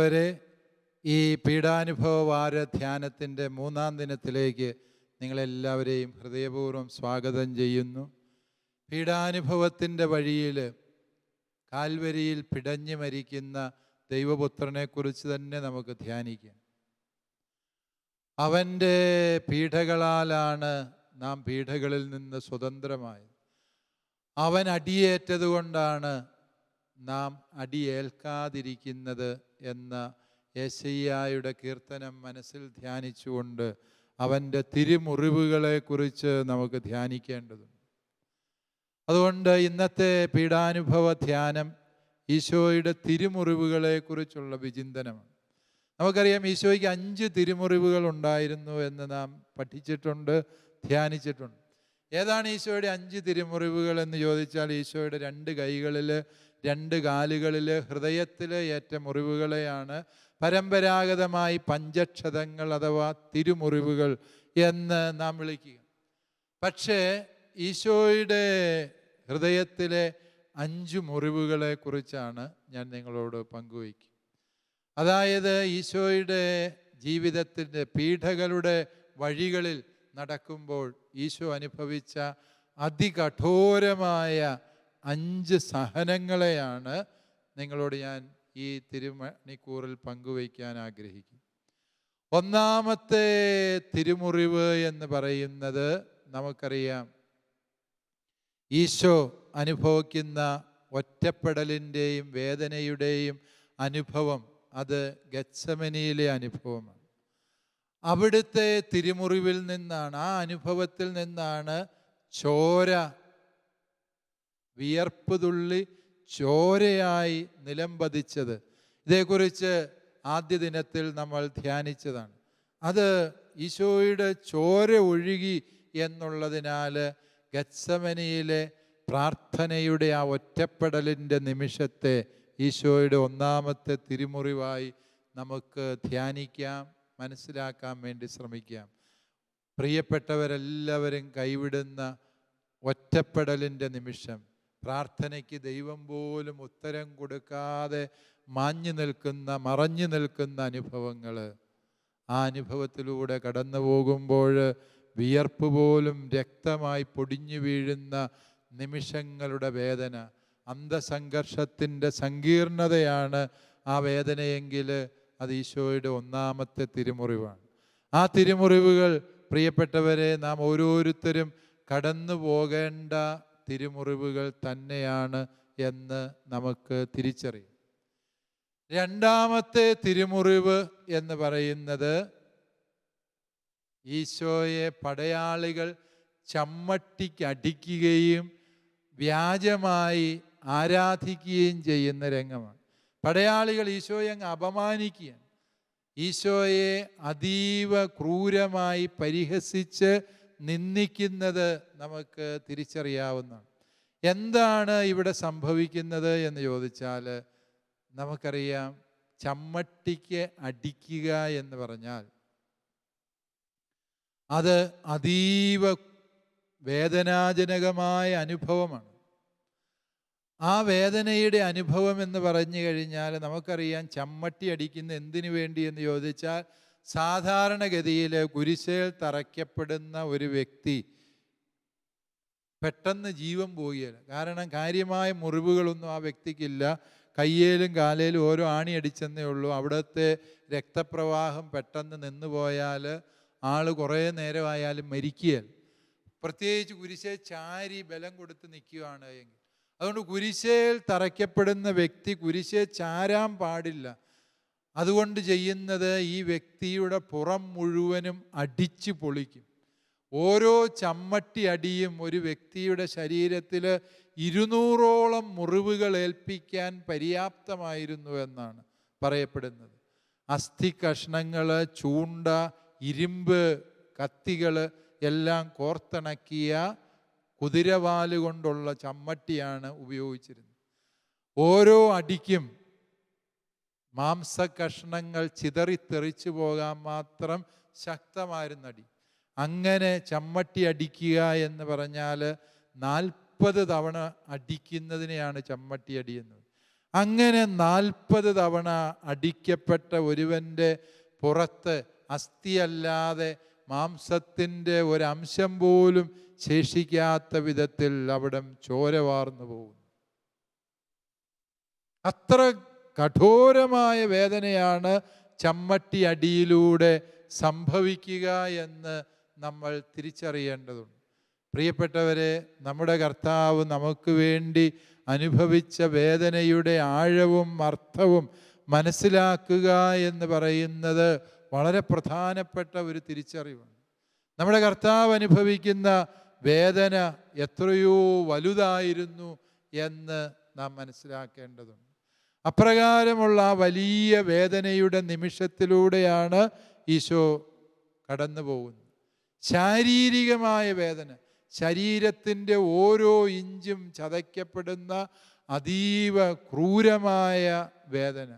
പ്രിയപ്പെട്ടവരെ, ഈ പീഡാനുഭവ വാര ധ്യാനത്തിൻ്റെ 3-ാം ദിനത്തിലേക്ക് നിങ്ങളെല്ലാവരെയും ഹൃദയപൂർവ്വം സ്വാഗതം ചെയ്യുന്നു. പീഡാനുഭവത്തിൻ്റെ വഴിയിൽ കാൽവരിയിൽ പിടഞ്ഞു മരിക്കുന്ന ദൈവപുത്രനെക്കുറിച്ച് തന്നെ നമുക്ക് ധ്യാനിക്കാം. അവൻ്റെ പീഡകളാലാണ് നാം പീഡകളിൽ നിന്ന് സ്വതന്ത്രമായത്. അവൻ അടിയേറ്റതുകൊണ്ടാണ് നാം അടിയേൽക്കാതിരിക്കുന്നത് എന്ന യെശയ്യായുടെ കീർത്തനം മനസ്സിൽ ധ്യാനിച്ചുകൊണ്ട് അവൻ്റെ തിരുമുറിവുകളെക്കുറിച്ച് നമുക്ക് ധ്യാനിക്കേണ്ടതുണ്ട്. അതുകൊണ്ട് ഇന്നത്തെ പീഡാനുഭവ ധ്യാനം ഈശോയുടെ തിരുമുറിവുകളെക്കുറിച്ചുള്ള വിചിന്തനമാണ്. നമുക്കറിയാം, ഈശോയ്ക്ക് 5 തിരുമുറിവുകൾ ഉണ്ടായിരുന്നു എന്ന് നാം പഠിച്ചിട്ടുണ്ട്, ധ്യാനിച്ചിട്ടുണ്ട്. ഏതാണ് ഈശോയുടെ 5 തിരുമുറിവുകൾ എന്ന് ചോദിച്ചാൽ, ഈശോയുടെ 2 കൈകളിൽ, 2 കാലുകളിൽ, ഹൃദയത്തിൽ ഏറ്റ മുറിവുകളെയാണ് പരമ്പരാഗതമായി പഞ്ചക്ഷതങ്ങൾ അഥവാ തിരുമുറിവുകൾ എന്ന് നാം വിളിക്കുക. പക്ഷേ ഈശോയുടെ ഹൃദയത്തിലെ 5 മുറിവുകളെ കുറിച്ചാണ് ഞാൻ നിങ്ങളോട് പങ്കുവയ്ക്കുക. അതായത് ഈശോയുടെ ജീവിതത്തിൻ്റെ പീഡകളുടെ വഴികളിൽ നടക്കുമ്പോൾ ഈശോ അനുഭവിച്ച അതികഠോരമായ 5 സഹനങ്ങളെയാണ് നിങ്ങളോട് ഞാൻ ഈ തിരുമണിക്കൂറിൽ പങ്കുവയ്ക്കാൻ ആഗ്രഹിക്കും. 1-ാമത്തെ തിരുമുറിവ് എന്ന് പറയുന്നത് നമുക്കറിയാം, ഈശോ അനുഭവിക്കുന്ന ഒറ്റപ്പെടലിൻ്റെയും വേദനയുടെയും അനുഭവം. അത് ഗത്സമനിയിലെ അനുഭവമാണ്. അവിടുത്തെ തിരുമുറിവിൽ നിന്നാണ്, ആ അനുഭവത്തിൽ നിന്നാണ് ചോര, വിയർപ്പ് തുള്ളി ചോരയായി നിലംപതിച്ചത്. ഇതേക്കുറിച്ച് ആദ്യ ദിനത്തിൽ നമ്മൾ ധ്യാനിച്ചതാണ്. അത് ഈശോയുടെ ചോര ഒഴുകി എന്നുള്ളതിനാൽ ഗത്സമനിയിലെ പ്രാർത്ഥനയുടെ ആ ഒറ്റപ്പെടലിൻ്റെ നിമിഷത്തെ ഈശോയുടെ 1-ാമത്തെ തിരുമുറിവായി നമുക്ക് ധ്യാനിക്കാം, മനസ്സിലാക്കാൻ വേണ്ടി ശ്രമിക്കാം. പ്രിയപ്പെട്ടവരെല്ലാവരും കൈവിടുന്ന ഒറ്റപ്പെടലിൻ്റെ നിമിഷം, പ്രാർത്ഥനയ്ക്ക് ദൈവം പോലും ഉത്തരം കൊടുക്കാതെ മറഞ്ഞു നിൽക്കുന്ന അനുഭവങ്ങൾ. ആ അനുഭവത്തിലൂടെ കടന്നു പോകുമ്പോൾ വിയർപ്പ് പോലും രക്തമായി പൊടിഞ്ഞു വീഴുന്ന നിമിഷങ്ങളുടെ വേദന, അന്തസംഘർഷത്തിൻ്റെ സങ്കീർണതയാണ് ആ വേദനയെങ്കിൽ അത് ഈശോയുടെ 1-ാമത്തെ തിരുമുറിവാണ്. ആ തിരുമുറിവുകൾ പ്രിയപ്പെട്ടവരെ, നാം ഓരോരുത്തരും കടന്നു പോകേണ്ട തിരുമുറിവുകൾ തന്നെയാണ് എന്ന് നമുക്ക് തിരിച്ചറിയാം. 2-ാമത്തെ തിരുമുറിവ് എന്ന് പറയുന്നത് ഈശോയെ പടയാളികൾ ചമ്മട്ടിക്കടിക്കുകയും വ്യാജമായി ആരാധിക്കുകയും ചെയ്യുന്ന രംഗമാണ്. പടയാളികൾ ഈശോയെ അങ്ങ് അപമാനിക്കുകയാണ്. ഈശോയെ അതീവ ക്രൂരമായി പരിഹസിച്ച് നിന്ദിക്കുന്നത് നമുക്ക് തിരിച്ചറിയാവുന്നതാണ്. എന്താണ് ഇവിടെ സംഭവിക്കുന്നത് എന്ന് ചോദിച്ചാൽ, നമുക്കറിയാം, ചമ്മട്ടിക്ക് അടിക്കുക എന്ന് പറഞ്ഞാൽ അത് അതീവ വേദനാജനകമായ അനുഭവമാണ്. ആ വേദനയുടെ അനുഭവം എന്ന് പറഞ്ഞു കഴിഞ്ഞാൽ നമുക്കറിയാം, ചമ്മട്ടി അടിക്കുന്ന എന്തിനു വേണ്ടി എന്ന് ചോദിച്ചാൽ, സാധാരണഗതിയിൽ കുരിശിൽ തറയ്ക്കപ്പെടുന്ന ഒരു വ്യക്തി പെട്ടെന്ന് ജീവൻ പോവുകയില്ല. കാരണം കാര്യമായ മുറിവുകളൊന്നും ആ വ്യക്തിക്കില്ല. കയ്യേലും കാലേലും ഓരോ ആണി അടിച്ചെന്നേ ഉള്ളൂ. അവിടുത്തെ രക്തപ്രവാഹം പെട്ടെന്ന് നിന്നുപോയാൽ ആൾ കുറേ നേരമായാലും മരിക്കുകയില്ല. പ്രത്യേകിച്ച് കുരിശേ ചാരി ബലം കൊടുത്ത് നിൽക്കുകയാണ് എങ്കിൽ. അതുകൊണ്ട് കുരിശേൽ തറയ്ക്കപ്പെടുന്ന വ്യക്തി കുരിശേ ചാരാൻ പാടില്ല. അതുകൊണ്ട് ചെയ്യുന്നത്, ഈ വ്യക്തിയുടെ പുറം മുഴുവനും അടിച്ചു പൊളിക്കും. ഓരോ ചമ്മട്ടി അടിയും ഒരു വ്യക്തിയുടെ ശരീരത്തിൽ 200ഓളം മുറിവുകൾ ഏൽപ്പിക്കാൻ പര്യാപ്തമായിരുന്നു എന്നാണ് പറയപ്പെടുന്നത്. അസ്ഥി കഷ്ണങ്ങൾ, ചൂണ്ട, ഇരുമ്പ് കത്തികൾ എല്ലാം കോർത്തിണക്കിയ കുതിരവാല് കൊണ്ടുള്ള ചമ്മട്ടിയാണ് ഉപയോഗിച്ചിരുന്നത്. ഓരോ അടിക്കും മാംസകഷ്ണങ്ങൾ ചിതറിത്തെറിച്ചു പോകാൻ മാത്രം ശക്തമായിരുന്നടി. അങ്ങനെ ചമ്മട്ടി അടിക്കുക എന്ന് പറഞ്ഞാൽ 40 തവണ അടിക്കുന്നതിനെയാണ് ചമ്മട്ടി അടി എന്നത്. അങ്ങനെ 40 തവണ അടിക്കപ്പെട്ട ഒരുവൻ്റെ പുറത്ത് അസ്ഥിയല്ലാതെ മാംസത്തിൻ്റെ ഒരംശം പോലും ശേഷിക്കാത്ത വിധത്തിൽ അവിടം ചോര വാർന്നു പോകുന്നു. അത്ര കഠോരമായ വേദനയാണ് ചമ്മട്ടി അടിയിലൂടെ സംഭവിക്കുക എന്ന് നമ്മൾ തിരിച്ചറിയേണ്ടതുണ്ട്. പ്രിയപ്പെട്ടവരെ, നമ്മുടെ കർത്താവ് നമുക്ക് വേണ്ടി അനുഭവിച്ച വേദനയുടെ ആഴവും അർത്ഥവും മനസ്സിലാക്കുക എന്ന് പറയുന്നത് വളരെ പ്രധാനപ്പെട്ട ഒരു തിരിച്ചറിവാണ്. നമ്മുടെ കർത്താവ് അനുഭവിക്കുന്ന വേദന എത്രയോ വലുതായിരുന്നു എന്ന് നാം മനസ്സിലാക്കേണ്ടതുണ്ട്. അപ്രകാരമുള്ള ആ വലിയ വേദനയുടെ നിമിഷത്തിലൂടെയാണ് ഈശോ കടന്നു പോകുന്നത്. ശാരീരികമായ വേദന, ശരീരത്തിൻ്റെ ഓരോ ഇഞ്ചും ചതയ്ക്കപ്പെടുന്ന അതീവ ക്രൂരമായ വേദന,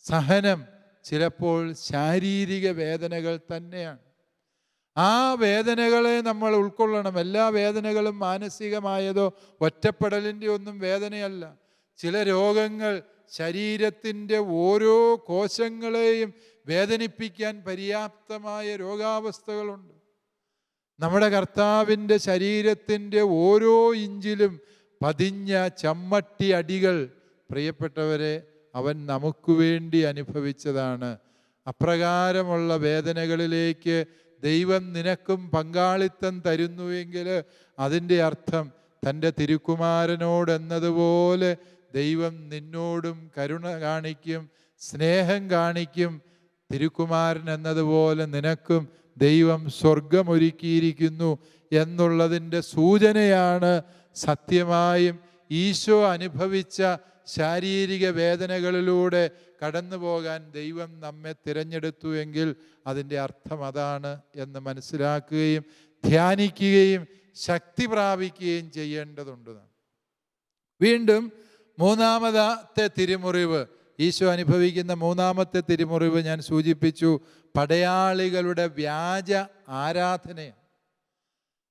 സഹനം ചിലപ്പോൾ ശാരീരിക വേദനകൾ തന്നെയാണ്. ആ വേദനകളെ നമ്മൾ ഉൾക്കൊള്ളണം. എല്ലാ വേദനകളും മാനസികമായതോ ഒറ്റപ്പെടലിൻ്റെ ഒന്നും വേദനയല്ല. ചില രോഗങ്ങൾ ശരീരത്തിൻ്റെ ഓരോ കോശങ്ങളെയും വേദനിപ്പിക്കാൻ പര്യാപ്തമായ രോഗാവസ്ഥകളുണ്ട്. നമ്മുടെ കർത്താവിൻ്റെ ശരീരത്തിൻ്റെ ഓരോ ഇഞ്ചിലും പതിഞ്ഞ ചമ്മട്ടി അടികൾ, പ്രിയപ്പെട്ടവരെ, അവൻ നമുക്ക് വേണ്ടി അനുഭവിച്ചതാണ്. അപ്രകാരമുള്ള വേദനകളിലേക്ക് ദൈവം നിനക്കും പങ്കാളിത്തം തരുന്നുവെങ്കിൽ അതിൻ്റെ അർത്ഥം തൻ്റെ തിരുക്കുമാരനോടെന്നതുപോലെ ദൈവം നിന്നോടും കരുണ കാണിക്കും, സ്നേഹം കാണിക്കും. തിരുക്കുമാരൻ എന്നതുപോലെ നിനക്കും ദൈവം സ്വർഗമൊരുക്കിയിരിക്കുന്നു എന്നുള്ളതിൻ്റെ സൂചനയാണ് സത്യമായും ഈശോ അനുഭവിച്ച ശാരീരിക വേദനകളിലൂടെ കടന്നു പോകാൻ ദൈവം നമ്മെ തിരഞ്ഞെടുത്തു എങ്കിൽ അതിൻ്റെ അർത്ഥം അതാണ് എന്ന് മനസ്സിലാക്കുകയും ധ്യാനിക്കുകയും ശക്തി പ്രാപിക്കുകയും ചെയ്യേണ്ടതുണ്ട്. വീണ്ടും മൂന്നാമത്തെ തിരുമുറിവ്, ഈശോ അനുഭവിക്കുന്ന മൂന്നാമത്തെ തിരുമുറിവ് ഞാൻ സൂചിപ്പിച്ചു, പടയാളികളുടെ വ്യാജ ആരാധനയാണ്.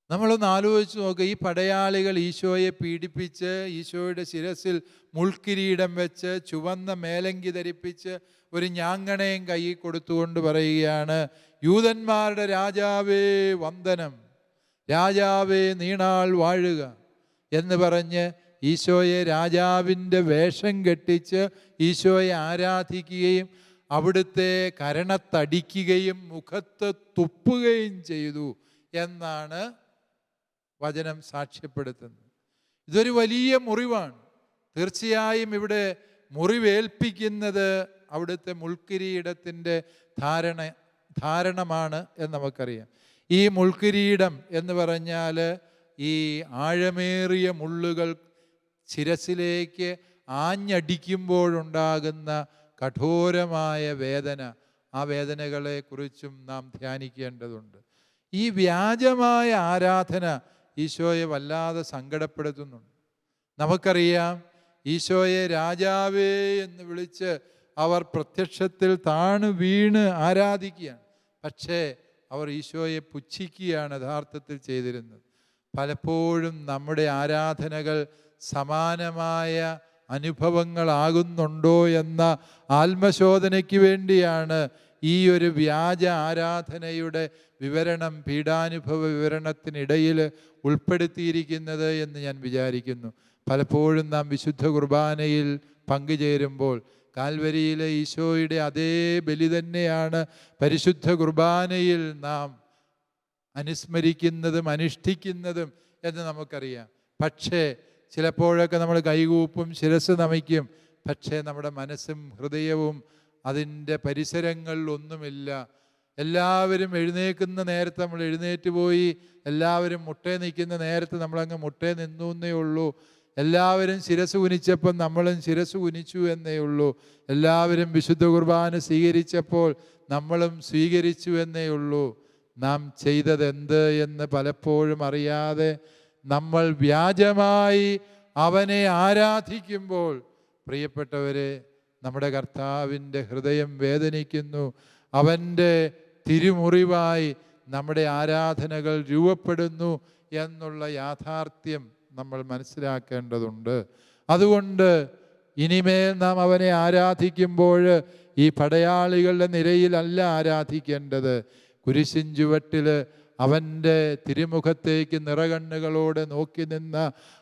നമ്മളൊന്ന് ആലോചിച്ച് നോക്കുക. ഈ പടയാളികൾ ഈശോയെ പീഡിപ്പിച്ച് ഈശോയുടെ ശിരസിൽ മുൾക്കിരീടം വെച്ച് ചുവന്ന മേലങ്കി ധരിപ്പിച്ച് ഒരു ഞാങ്ങണയും കയ്യിൽ കൊടുത്തുകൊണ്ട് പറയുകയാണ്, യൂതന്മാരുടെ രാജാവേ വന്ദനം, രാജാവേ നീണാൾ വാഴുക എന്ന് പറഞ്ഞ് ഈശോയെ രാജാവിൻ്റെ വേഷം കെട്ടിച്ച് ഈശോയെ ആരാധിക്കുകയും അവിടുത്തെ കരണത്തടിക്കുകയും മുഖത്ത് തുപ്പുകയും ചെയ്തു എന്നാണ് വചനം സാക്ഷ്യപ്പെടുത്തുന്നത്. ഇതൊരു വലിയ മുറിവാണ്. തീർച്ചയായും ഇവിടെ മുറിവേൽപ്പിക്കുന്നത് അവിടുത്തെ മുൾക്കിരീടത്തിൻ്റെ ധാരണമാണ് എന്ന് നമുക്കറിയാം. ഈ മുൾക്കിരീടം എന്ന് പറഞ്ഞാൽ ഈ ആഴമേറിയ മുള്ളുകൾ ശിരസിലേക്ക് ആഞ്ഞടിക്കുമ്പോഴുണ്ടാകുന്ന കഠോരമായ വേദന, ആ വേദനകളെക്കുറിച്ചും നാം ധ്യാനിക്കേണ്ടതുണ്ട്. ഈ വ്യാജമായ ആരാധന ഈശോയെ വല്ലാതെ സങ്കടപ്പെടുത്തുന്നുണ്ട്. നമുക്കറിയാം, ഈശോയെ രാജാവേ എന്ന് വിളിച്ച് അവർ പ്രത്യക്ഷത്തിൽ താണു വീണ് ആരാധിക്കുകയാണ്. പക്ഷേ അവർ ഈശോയെ പുച്ഛിക്കുകയാണ് യഥാർത്ഥത്തിൽ ചെയ്തിരുന്നത്. പലപ്പോഴും നമ്മുടെ ആരാധനകൾ സമാനമായ അനുഭവങ്ങളാകുന്നുണ്ടോ എന്ന ആത്മശോധനയ്ക്ക് വേണ്ടിയാണ് ഈ ഒരു വ്യാജ ആരാധനയുടെ വിവരണം പീഡാനുഭവ വിവരണത്തിനിടയിൽ ഉൾപ്പെടുത്തിയിരിക്കുന്നത് എന്ന് ഞാൻ വിചാരിക്കുന്നു. പലപ്പോഴും നാം വിശുദ്ധ കുർബാനയിൽ പങ്കുചേരുമ്പോൾ കാൽവരിയിലെ ഈശോയുടെ അതേ ബലി തന്നെയാണ് പരിശുദ്ധ കുർബാനയിൽ നാം അനുസ്മരിക്കുന്നതും അനുഷ്ഠിക്കുന്നതും എന്ന് നമുക്കറിയാം. പക്ഷേ ചിലപ്പോഴൊക്കെ നമ്മൾ കൈകൂപ്പും ശിരസ് നമിക്കും. പക്ഷേ നമ്മുടെ മനസ്സും ഹൃദയവും അതിൻ്റെ പരിസരങ്ങളിലൊന്നുമില്ല. എല്ലാവരും എഴുന്നേൽക്കുന്ന നേരത്ത് നമ്മൾ എഴുന്നേറ്റ് പോയി, എല്ലാവരും മുട്ടേ നിൽക്കുന്ന നേരത്ത് നമ്മളങ്ങ് മുട്ടേ നിന്നു എന്നേ ഉള്ളൂ. എല്ലാവരും ശിരസ് കുനിച്ചപ്പം നമ്മളും ശിരസ് കുനിച്ചു എന്നേ ഉള്ളൂ. എല്ലാവരും വിശുദ്ധ കുർബാന സ്വീകരിച്ചപ്പോൾ നമ്മളും സ്വീകരിച്ചു എന്നേ ഉള്ളൂ. നാം ചെയ്തതെന്ത് എന്ന് പലപ്പോഴും അറിയാതെ നമ്മൾ വ്യാജമായി അവനെ ആരാധിക്കുമ്പോൾ, പ്രിയപ്പെട്ടവരെ, നമ്മുടെ കർത്താവിൻ്റെ ഹൃദയം വേദനിക്കുന്നു. അവൻ്റെ തിരുമുറിവായി നമ്മുടെ ആരാധനകൾ രൂപപ്പെടുന്നു എന്നുള്ള യാഥാർത്ഥ്യം നമ്മൾ മനസ്സിലാക്കേണ്ടതുണ്ട്. അതുകൊണ്ട് ഇനിമേൽ നാം അവനെ ആരാധിക്കുമ്പോൾ ഈ പടയാളികളുടെ നിരയിലല്ല ആരാധിക്കേണ്ടത്. കുരിശിൻ ചുവട്ടിൽ അവൻ്റെ തിരുമുഖത്തേക്ക് നിറകണ്ണുകളോടെ നോക്കി നിന്ന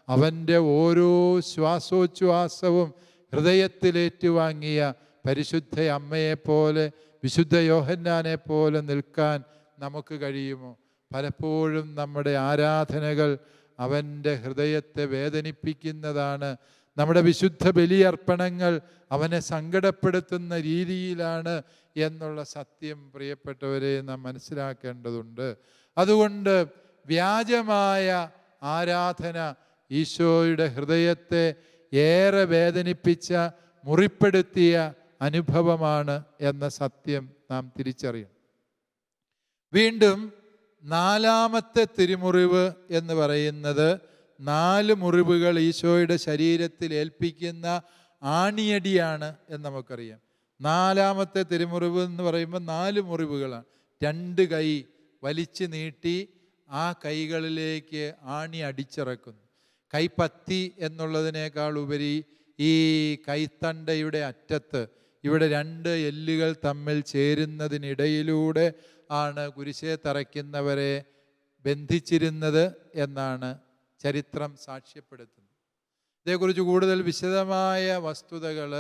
അവൻ്റെ ഓരോ ശ്വാസോച്ഛ്വാസവും ഹൃദയത്തിലേറ്റുവാങ്ങിയ പരിശുദ്ധ അമ്മയെപ്പോലെ, വിശുദ്ധ യോഹന്നാനെ പോലെ നിൽക്കാൻ നമുക്ക് കഴിയുമോ? പലപ്പോഴും നമ്മുടെ ആരാധനകൾ അവൻ്റെ ഹൃദയത്തെ വേദനിപ്പിക്കുന്നതാണ്. നമ്മുടെ വിശുദ്ധ ബലിയർപ്പണങ്ങൾ അവനെ സങ്കടപ്പെടുത്തുന്ന രീതിയിലാണ് എന്നുള്ള സത്യം പ്രിയപ്പെട്ടവരെ നാം മനസ്സിലാക്കേണ്ടതുണ്ട്. അതുകൊണ്ട് വ്യാജമായ ആരാധന ഈശോയുടെ ഹൃദയത്തെ ഏറെ വേദനിപ്പിച്ച, മുറിപ്പെടുത്തിയ അനുഭവമാണ് എന്ന സത്യം നാം തിരിച്ചറിയണം. വീണ്ടും നാലാമത്തെ തിരുമുറിവ് എന്ന് പറയുന്നത് 4 മുറിവുകൾ ഈശോയുടെ ശരീരത്തിൽ ഏൽപ്പിക്കുന്ന ആണിയടിയാണ് എന്ന് നമുക്കറിയാം. നാലാമത്തെ തിരുമുറിവ് എന്ന് പറയുമ്പോൾ 4 മുറിവുകളാണ്. 2 കൈ വലിച്ചു നീട്ടി ആ കൈകളിലേക്ക് ആണി അടിച്ചിറക്കുന്നു. കൈപ്പത്തി എന്നുള്ളതിനേക്കാൾ ഉപരി ഈ കൈത്തണ്ടയുടെ അറ്റത്ത് ഇവിടെ 2 എല്ലുകൾ തമ്മിൽ ചേരുന്നതിനിടയിലൂടെ ആണ് കുരിശേ തറയ്ക്കുന്നവരെ ബന്ധിച്ചിരുന്നത് എന്നാണ് ചരിത്രം സാക്ഷ്യപ്പെടുത്തുന്നത്. ഇതേക്കുറിച്ച് കൂടുതൽ വിശദമായ വസ്തുതകൾ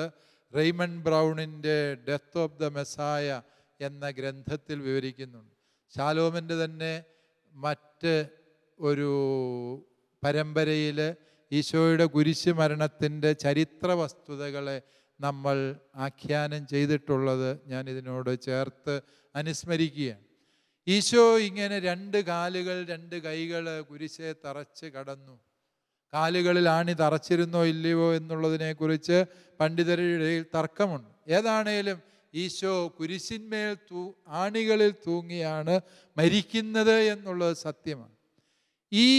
റെയ്മണ്ട് ബ്രൗണിൻ്റെ ഡെത്ത് ഓഫ് ദ മെസ്സായ എന്ന ഗ്രന്ഥത്തിൽ വിവരിക്കുന്നുണ്ട്. ശാലോമിൻ്റെ തന്നെ മറ്റ് ഒരു പരമ്പരയിൽ ഈശോയുടെ കുരിശ് മരണത്തിൻ്റെ ചരിത്ര വസ്തുതകളെ നമ്മൾ ആഖ്യാനം ചെയ്തിട്ടുള്ളത് ഞാൻ ഇതിനോട് ചേർത്ത് അനുസ്മരിക്കുകയാണ്. ഈശോ ഇങ്ങനെ 2 കാലുകൾ 2 കൈകൾ കുരിശെ തറച്ച് കടന്നു. കാലുകളിൽ ആണി തറച്ചിരുന്നോ ഇല്ലയോ എന്നുള്ളതിനെക്കുറിച്ച് പണ്ഡിതരുടെ ഇടയിൽ തർക്കമുണ്ട്. ഏതാണേലും ഈശോ കുരിശിന്മേൽ ആണികളിൽ തൂങ്ങിയാണ് മരിക്കുന്നത് എന്നുള്ളത് സത്യമാണ്. ഈ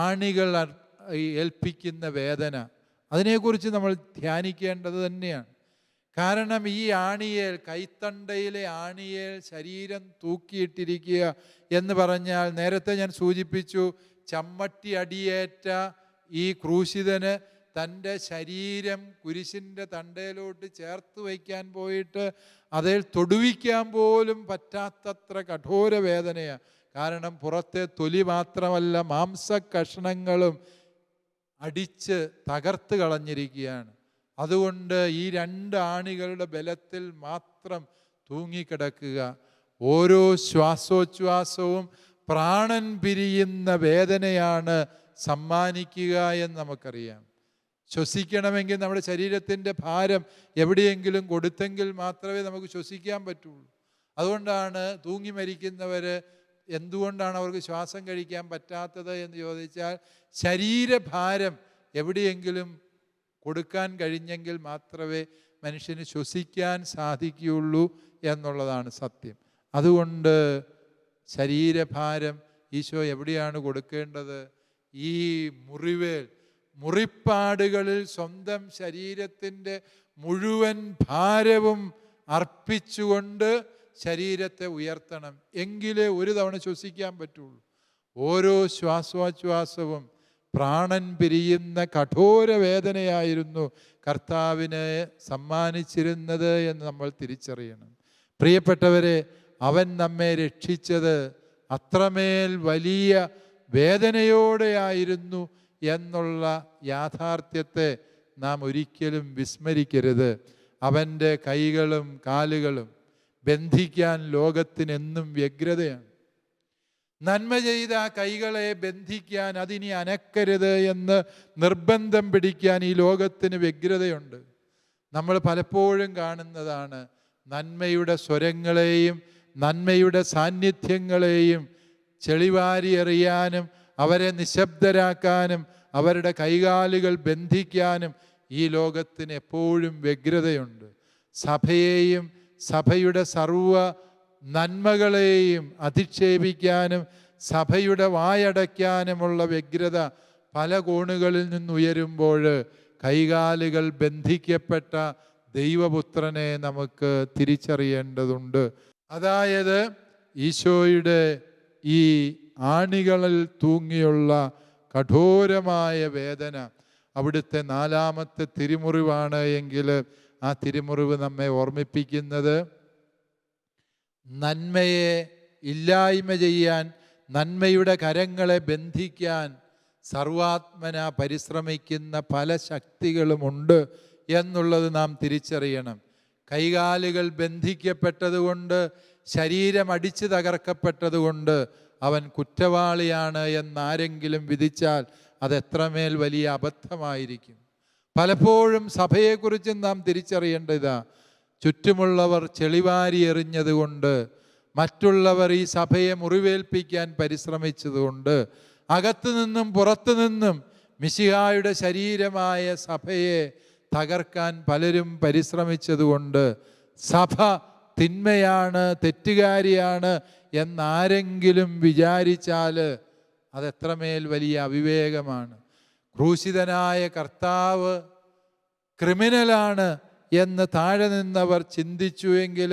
ആണികൾ ഏൽപ്പിക്കുന്ന വേദന, അതിനെക്കുറിച്ച് നമ്മൾ ധ്യാനിക്കേണ്ടത് തന്നെയാണ്. കാരണം ഈ ആണിയേൽ, കൈത്തണ്ടയിലെ ആണിയേൽ ശരീരം തൂക്കിയിട്ടിരിക്കുക എന്ന് പറഞ്ഞാൽ, നേരത്തെ ഞാൻ സൂചിപ്പിച്ചു, ചമ്മട്ടി അടിയേറ്റ ഈ ക്രൂശിതന് തൻ്റെ ശരീരം കുരിശിൻ്റെ തണ്ടയിലോട്ട് ചേർത്ത് വയ്ക്കാൻ പോയിട്ട് അതിൽ തൊടുവിക്കാൻ പോലും പറ്റാത്തത്ര കഠോര വേദനയാണ്. കാരണം പുറത്തെ തൊലി മാത്രമല്ല, മാംസകഷ്ണങ്ങളും അടിച്ച് തകർത്ത് കളഞ്ഞിരിക്കുകയാണ്. അതുകൊണ്ട് ഈ 2 ആണികളുടെ ബലത്തിൽ മാത്രം തൂങ്ങിക്കിടക്കുക. ഓരോ ശ്വാസോച്ഛ്വാസവും പ്രാണൻ പിരിയുന്ന വേദനയാണ് സമ്മാനിക്കുക എന്ന് നമുക്കറിയാം. ശ്വസിക്കണമെങ്കിൽ നമ്മുടെ ശരീരത്തിൻ്റെ ഭാരം എവിടെയെങ്കിലും കൊടുത്തെങ്കിൽ മാത്രമേ നമുക്ക് ശ്വസിക്കാൻ പറ്റുള്ളൂ. അതുകൊണ്ടാണ് തൂങ്ങി മരിക്കുന്നവർ, എന്തുകൊണ്ടാണ് അവർക്ക് ശ്വാസം കഴിക്കാൻ പറ്റാത്തത് എന്ന് ചോദിച്ചാൽ, ശരീരഭാരം എവിടെയെങ്കിലും കൊടുക്കാൻ കഴിഞ്ഞെങ്കിൽ മാത്രമേ മനുഷ്യന് ശ്വസിക്കാൻ സാധിക്കുകയുള്ളൂ എന്നുള്ളതാണ് സത്യം. അതുകൊണ്ട് ശരീരഭാരം ഈശോ എവിടെയാണ് കൊടുക്കേണ്ടത്? ഈ മുറിപ്പാടുകളിൽ സ്വന്തം ശരീരത്തിൻ്റെ മുഴുവൻ ഭാരവും അർപ്പിച്ചുകൊണ്ട് ശരീരത്തെ ഉയർത്തണം. എങ്കിലേ ഒരു തവണ ശ്വസിക്കാൻ പറ്റുള്ളൂ. ഓരോ ശ്വാസോച്ഛ്വാസവും പ്രാണൻ പിരിയുന്ന കഠോര വേദനയായിരുന്നു കർത്താവിനെ സമ്മാനിച്ചിരുന്നത് എന്ന് നമ്മൾ തിരിച്ചറിയണം. പ്രിയപ്പെട്ടവരെ, അവൻ നമ്മെ രക്ഷിച്ചത് അത്രമേൽ വലിയ വേദനയോടെയായിരുന്നു എന്നുള്ള യാഥാർത്ഥ്യത്തെ നാം ഒരിക്കലും വിസ്മരിക്കരുത്. അവൻ്റെ കൈകളും കാലുകളും ബന്ധിക്കാൻ ലോകത്തിനെന്നും വ്യഗ്രതയാണ്. നന്മ ചെയ്ത ആ കൈകളെ ബന്ധിക്കാൻ, അതിനി അനക്കരുത് എന്ന് നിർബന്ധം പിടിക്കാൻ ഈ ലോകത്തിന് വ്യഗ്രതയുണ്ട്. നമ്മൾ പലപ്പോഴും കാണുന്നതാണ്, നന്മയുടെ സ്വരങ്ങളെയും നന്മയുടെ സാന്നിധ്യങ്ങളെയും ചെളിവാരി എറിയാനും അവരെ നിശബ്ദരാക്കാനും അവരുടെ കൈകാലുകൾ ബന്ധിക്കാനും ഈ ലോകത്തിന് എപ്പോഴും വ്യഗ്രതയുണ്ട്. സഭയെയും സഭയുടെ സർവ്വ നന്മകളെയും അധിക്ഷേപിക്കാനും സഭയുടെ വായടയ്ക്കാനുമുള്ള വ്യഗ്രത പല കോണുകളിൽ നിന്നുയരുമ്പോൾ കൈകാലുകൾ ബന്ധിക്കപ്പെട്ട ദൈവപുത്രനെ നമുക്ക് തിരിച്ചറിയേണ്ടതുണ്ട്. അതായത് ഈശോയുടെ ഈ ആണികളിൽ തൂങ്ങിയുള്ള കഠോരമായ വേദന അവിടുത്തെ 4-ാമത്തെ തിരുമുറിവാണ് എങ്കിൽ ആ തിരുമുറിവ് നമ്മെ ഓർമ്മിപ്പിക്കുന്നത് നന്മയെ ഇല്ലായ്മ ചെയ്യാൻ, നന്മയുടെ കരങ്ങളെ ബന്ധിക്കാൻ സർവാത്മന പരിശ്രമിക്കുന്ന പല ശക്തികളുമുണ്ട് എന്നുള്ളത് നാം തിരിച്ചറിയണം. കൈകാലുകൾ ബന്ധിക്കപ്പെട്ടതുകൊണ്ട്, ശരീരം അടിച്ചു തകർക്കപ്പെട്ടതുകൊണ്ട് അവൻ കുറ്റവാളിയാണ് എന്നാരെങ്കിലും വിധിച്ചാൽ അതെത്രമേൽ വലിയ അബദ്ധമായിരിക്കും. പലപ്പോഴും സഭയെക്കുറിച്ചും നാം തിരിച്ചറിയേണ്ടതാ, ചുറ്റുമുള്ളവർ ചെളിവാരി എറിഞ്ഞതുകൊണ്ട്, മറ്റുള്ളവർ ഈ സഭയെ മുറിവേൽപ്പിക്കാൻ പരിശ്രമിച്ചതുകൊണ്ട്, അകത്തു നിന്നും പുറത്തു നിന്നും മിശിഹായുടെ ശരീരമായ സഭയെ തകർക്കാൻ പലരും പരിശ്രമിച്ചതുകൊണ്ട് സഭ തിന്മയാണ്, തെറ്റുകാരിയാണ് എന്നാരെങ്കിലും വിചാരിച്ചാൽ അതെത്രമേൽ വലിയ അവിവേകമാണ്. ക്രൂശിതനായ കർത്താവ് ക്രിമിനലാണ് എന്ന് താഴെ നിന്നവർ ചിന്തിച്ചുവെങ്കിൽ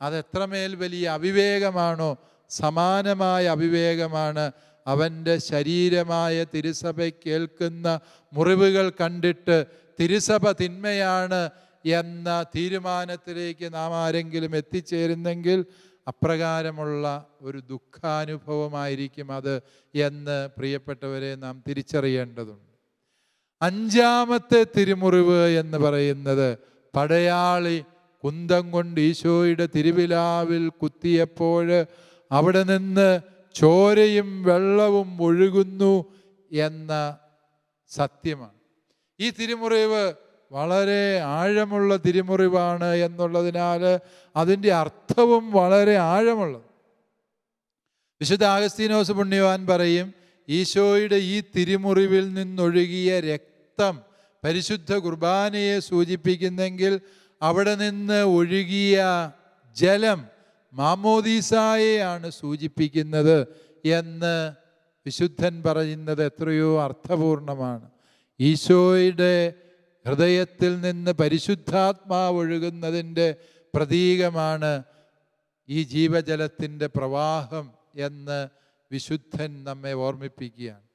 അതെത്രമേൽ വലിയ അവിവേകമാണോ? സമാനമായ അവിവേകമാണ് അവൻ്റെ ശരീരമായ തിരുസഭയ്ക്കേൽക്കുന്ന മുറിവുകൾ കണ്ടിട്ട് തിരുസഭ തിന്മയാണ് എന്ന തീരുമാനത്തിലേക്ക് നാം ആരെങ്കിലും എത്തിച്ചേരുന്നെങ്കിൽ അപ്രകാരമുള്ള ഒരു ദുഃഖാനുഭവമായിരിക്കും അത് എന്ന് പ്രിയപ്പെട്ടവരെ നാം തിരിച്ചറിയേണ്ടതുണ്ട്. 5-ാമത്തെ തിരുമുറിവ് എന്ന് പറയുന്നത് പടയാളി കുന്തം കൊണ്ട് ഈശോയുടെ തിരുവിലാവിൽ കുത്തിയപ്പോൾ അവിടെ നിന്ന് ചോരയും വെള്ളവും ഒഴുകുന്നു എന്ന സത്യമാണ്. ഈ തിരുമുറിവ് വളരെ ആഴമുള്ള തിരുമുറിവാണ് എന്നുള്ളതിനാൽ അതിൻ്റെ അർത്ഥവും വളരെ ആഴമുള്ളത്. വിശുദ്ധ അഗസ്തീനോസ് പുണ്യവാൻ പറയും, ഈശോയുടെ ഈ തിരുമുറിവിൽ നിന്നൊഴുകിയ രക്തം പരിശുദ്ധ കുർബാനയെ സൂചിപ്പിക്കുന്നെങ്കിൽ അവിടെ നിന്ന് ഒഴുകിയ ജലം മാമോദീസായെയാണ് സൂചിപ്പിക്കുന്നത് എന്ന് വിശുദ്ധൻ പറയുന്നത് എത്രയോ അർത്ഥപൂർണമാണ്. ഈശോയുടെ ഹൃദയത്തിൽ നിന്ന് പരിശുദ്ധാത്മാവ് ഒഴുകുന്നതിൻ്റെ പ്രതീകമാണ് ഈ ജീവജലത്തിൻ്റെ പ്രവാഹം എന്ന് വിശുദ്ധൻ നമ്മെ ഓർമ്മിപ്പിക്കുകയാണ്.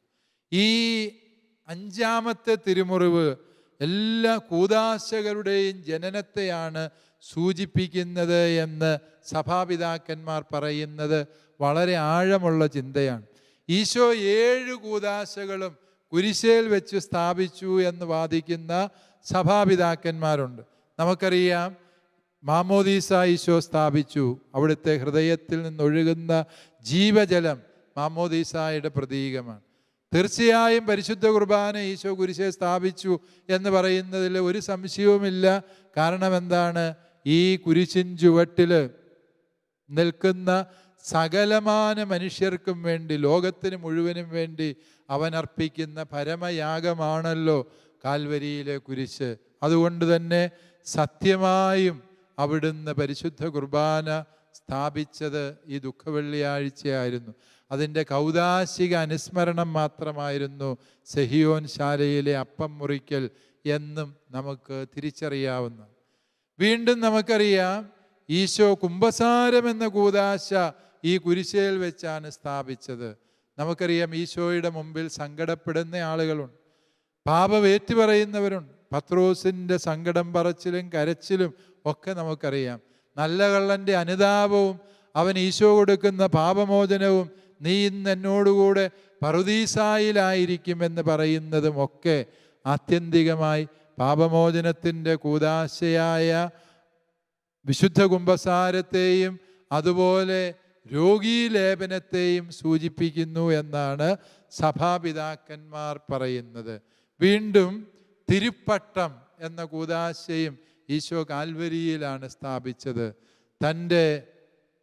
ഈ 5-ാമത്തെ തിരുമുറിവ് എല്ലാ കൂദാശകളുടെയും ജനനത്തെയാണ് സൂചിപ്പിക്കുന്നത് എന്ന് സഭാപിതാക്കന്മാർ പറയുന്നത് വളരെ ആഴമുള്ള ചിന്തയാണ്. ഈശോ 7 കൂദാശകളും കുരിശേൽ വെച്ച് സ്ഥാപിച്ചു എന്ന് വാദിക്കുന്ന സഭാപിതാക്കന്മാരുണ്ട്. നമുക്കറിയാം, മാമോദീസ ഈശോ സ്ഥാപിച്ചു. അവിടുത്തെ ഹൃദയത്തിൽ നിന്നൊഴുകുന്ന ജീവജലം മാമോദീസായുടെ പ്രതീകമാണ്. തീർച്ചയായും പരിശുദ്ധ കുർബാന ഈശോ കുരിശേ സ്ഥാപിച്ചു എന്ന് പറയുന്നതിൽ ഒരു സംശയവുമില്ല. കാരണം എന്താണ്? ഈ കുരിശിൻ ചുവട്ടിൽ നിൽക്കുന്ന സകലമാന മനുഷ്യർക്കും വേണ്ടി, ലോകത്തിന് മുഴുവനും വേണ്ടി അവൻ അർപ്പിക്കുന്ന പരമയാഗമാണല്ലോ കാൽവരിയിലെ കുരിശ്. അതുകൊണ്ട് തന്നെ സത്യമായും അവിടുന്ന് പരിശുദ്ധ കുർബാന സ്ഥാപിച്ചത് ഈ ദുഃഖവെള്ളിയാഴ്ചയായിരുന്നു. അതിൻ്റെ കൗദാശിക അനുസ്മരണം മാത്രമായിരുന്നു സെഹിയോൻ ശാലയിലെ അപ്പം മുറിക്കൽ എന്നും നമുക്ക് തിരിച്ചറിയാവുന്ന. വീണ്ടും നമുക്കറിയാം, ഈശോ കുമ്പസാരം എന്ന കൂദാശ ഈ കുരിശേൽ വെച്ചാണ് സ്ഥാപിച്ചത്. നമുക്കറിയാം, ഈശോയുടെ മുമ്പിൽ സങ്കടപ്പെടുന്ന ആളുകളുണ്ട്, പാപം ഏറ്റുപറയുന്നവരുണ്ട്. പത്രോസിൻ്റെ സങ്കടം പറച്ചിലും കരച്ചിലും ഒക്കെ നമുക്കറിയാം. നല്ല കള്ളൻ്റെ അനുതാപവും അവൻ ഈശോ കൊടുക്കുന്ന പാപമോചനവും, നീ ഇന്ന് എന്നോടുകൂടെ പറുദീസായിലായിരിക്കുമെന്ന് പറയുന്നതും ഒക്കെ ആത്യന്തികമായി പാപമോചനത്തിൻ്റെ കൂദാശയായ വിശുദ്ധ കുമ്പസാരത്തെയും അതുപോലെ രോഗീലേപനത്തെയും സൂചിപ്പിക്കുന്നു എന്നാണ് സഭാപിതാക്കന്മാർ പറയുന്നത്. വീണ്ടും തിരുപ്പട്ടം എന്ന കൂദാശയും ഈശോ കാൽവരിയിലാണ് സ്ഥാപിച്ചത്. തൻ്റെ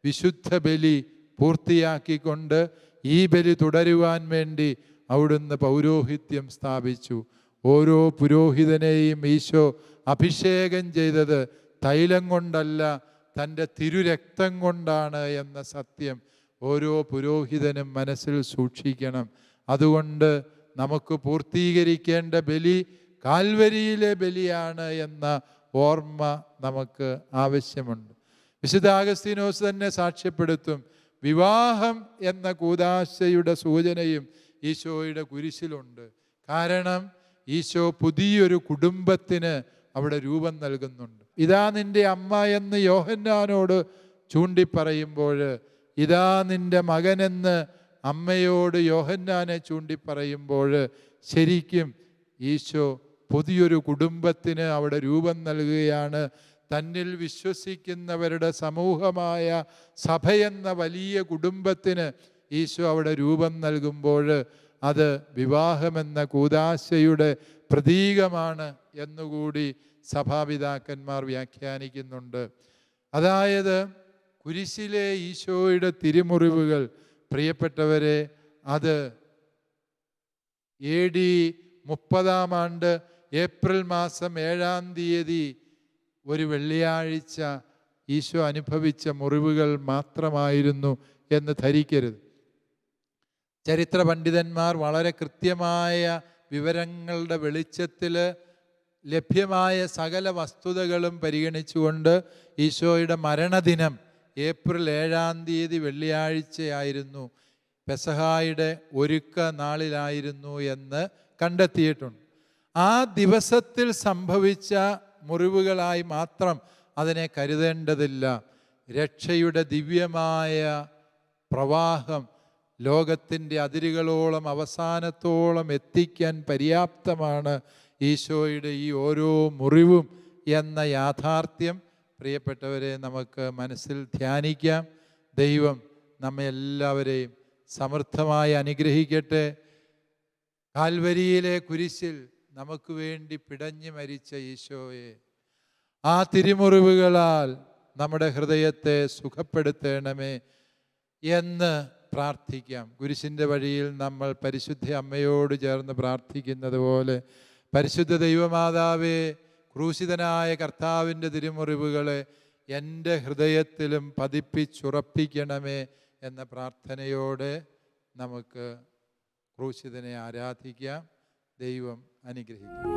വിശുദ്ധ ബലി പൂർത്തിയാക്കിക്കൊണ്ട് ഈ ബലി തുടരുവാൻ വേണ്ടി അവിടുന്ന് പൗരോഹിത്യം സ്ഥാപിച്ചു. ഓരോ പുരോഹിതനെയും ഈശോ അഭിഷേകം ചെയ്തത് തൈലം കൊണ്ടല്ല, തൻ്റെ തിരുരക്തം കൊണ്ടാണ് എന്ന സത്യം ഓരോ പുരോഹിതനും മനസ്സിൽ സൂക്ഷിക്കണം. അതുകൊണ്ട് നമുക്ക് പൂർത്തീകരിക്കേണ്ട ബലി കാൽവരിയിലെ ബലിയാണ് എന്ന ഓർമ്മ നമുക്ക് ആവശ്യമുണ്ട്. വിശുദ്ധ അഗസ്തീനോസ് തന്നെ സാക്ഷ്യപ്പെടുത്തും, വിവാഹം എന്ന കൂദാശയുടെ സൂചനയും ഈശോയുടെ കുരിശിലുണ്ട്. കാരണം ഈശോ പുതിയൊരു കുടുംബത്തിന് അവിടെ രൂപം നൽകുന്നുണ്ട്. ഇതാ നിന്റെ അമ്മ എന്ന് യോഹന്നാനോട് ചൂണ്ടിപ്പറയുമ്പോൾ, ഇതാ നിന്റെ മകനെന്ന് അമ്മയോട് യോഹന്നാനെ ചൂണ്ടിപ്പറയുമ്പോൾ, ശരിക്കും ഈശോ പുതിയൊരു കുടുംബത്തിന് അവിടെ രൂപം നൽകുകയാണ്. തന്നിൽ വിശ്വസിക്കുന്നവരുടെ സമൂഹമായ സഭയെന്ന വലിയ കുടുംബത്തിന് ഈശോ അവിടെ രൂപം നൽകുമ്പോൾ അത് വിവാഹമെന്ന കൂദാശയുടെ പ്രതീകമാണ് എന്നുകൂടി സഭാപിതാക്കന്മാർ വ്യാഖ്യാനിക്കുന്നുണ്ട്. അതായത് കുരിശിലെ ഈശോയുടെ തിരുമുറിവുകൾ, പ്രിയപ്പെട്ടവരെ, അത് AD 30 ഏപ്രിൽ മാസം 7-ാം തീയതി ഒരു വെള്ളിയാഴ്ച ഈശോ അനുഭവിച്ച മുറിവുകൾ മാത്രമായിരുന്നു എന്ന് ധരിക്കരുത്. ചരിത്ര പണ്ഡിതന്മാർ വളരെ കൃത്യമായ വിവരങ്ങളുടെ വെളിച്ചത്തിൽ ലഭ്യമായ സകല വസ്തുതകളും പരിഗണിച്ചുകൊണ്ട് ഈശോയുടെ മരണദിനം ഏപ്രിൽ 7-ാം തീയതി വെള്ളിയാഴ്ചയായിരുന്നു, പെസഹായുടെ ഒരുക്ക നാളിലായിരുന്നു എന്ന് കണ്ടെത്തിയിട്ടുണ്ട്. ആ ദിവസത്തിൽ സംഭവിച്ച മുറിവുകളായി മാത്രം അതിനെ കരുതേണ്ടതില്ല. രക്ഷയുടെ ദിവ്യമായ പ്രവാഹം ലോകത്തിൻ്റെ അതിരുകളോളം അവസാനത്തോളം എത്തിക്കാൻ പര്യാപ്തമാണ് ഈശോയുടെ ഈ ഓരോ മുറിവും എന്ന യാഥാർത്ഥ്യം, പ്രിയപ്പെട്ടവരെ, നമുക്ക് മനസ്സിൽ ധ്യാനിക്കാം. ദൈവം നമ്മെ എല്ലാവരെയും സമൃദ്ധമായി അനുഗ്രഹിക്കട്ടെ. കാൽവരിയിലെ കുരിശിൽ നമുക്ക് വേണ്ടി പിടഞ്ഞു മരിച്ച ഈശോയെ, ആ തിരുമുറിവുകളാൽ നമ്മുടെ ഹൃദയത്തെ സുഖപ്പെടുത്തണമേ എന്ന് പ്രാർത്ഥിക്കാം. കുരിശിൻ്റെ വഴിയിൽ നമ്മൾ പരിശുദ്ധ അമ്മയോട് ചേർന്ന് പ്രാർത്ഥിക്കുന്നത് പോലെ, പരിശുദ്ധ ദൈവമാതാവേ, ക്രൂശിതനായ കർത്താവിൻ്റെ തിരുമുറിവുകളെ എൻ്റെ ഹൃദയത്തിലും പതിപ്പിച്ചുറപ്പിക്കണമേ എന്ന പ്രാർത്ഥനയോടെ നമുക്ക് ക്രൂശിതനെ ആരാധിക്കാം. ദൈവം അനുഗ്രഹിക്കും.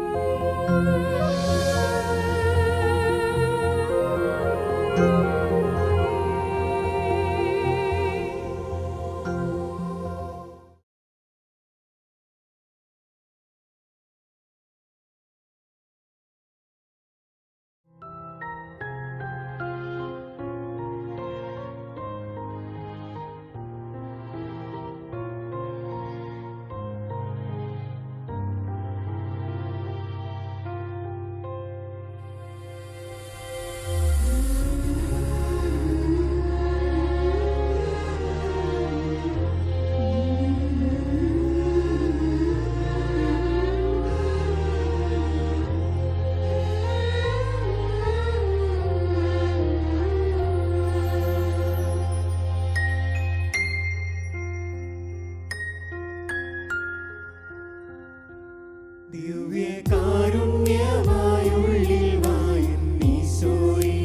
ദിവ്യകാരുണ്യമായുള്ളിൽ വായും ഈശോയേ,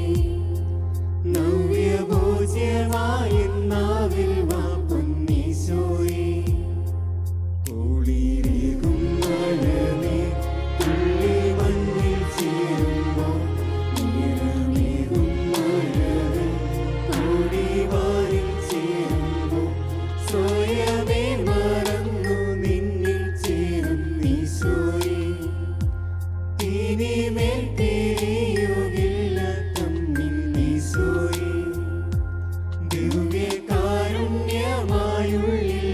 നവ്യഭോജ്യമായെന്നാവിൽ വാ പൊന്നീശോയേ, കുളിരേകും മഴമേ തുള്ളി മണ്ണിൽ ചേരുമ്പോൾ, നിറമേകും മഴമേ കോടിവാരിൽ ചേരുമ്പോൾ, സ്വയമേ മറന്നു നിന്നിൽ ചേരും ഈശോയേ, ഇനിമേൽ പിരിയുകില്ല തമ്മിൽ ഈശോയേ, ദിവ്യകാരുണ്യമായുള്ളിൽ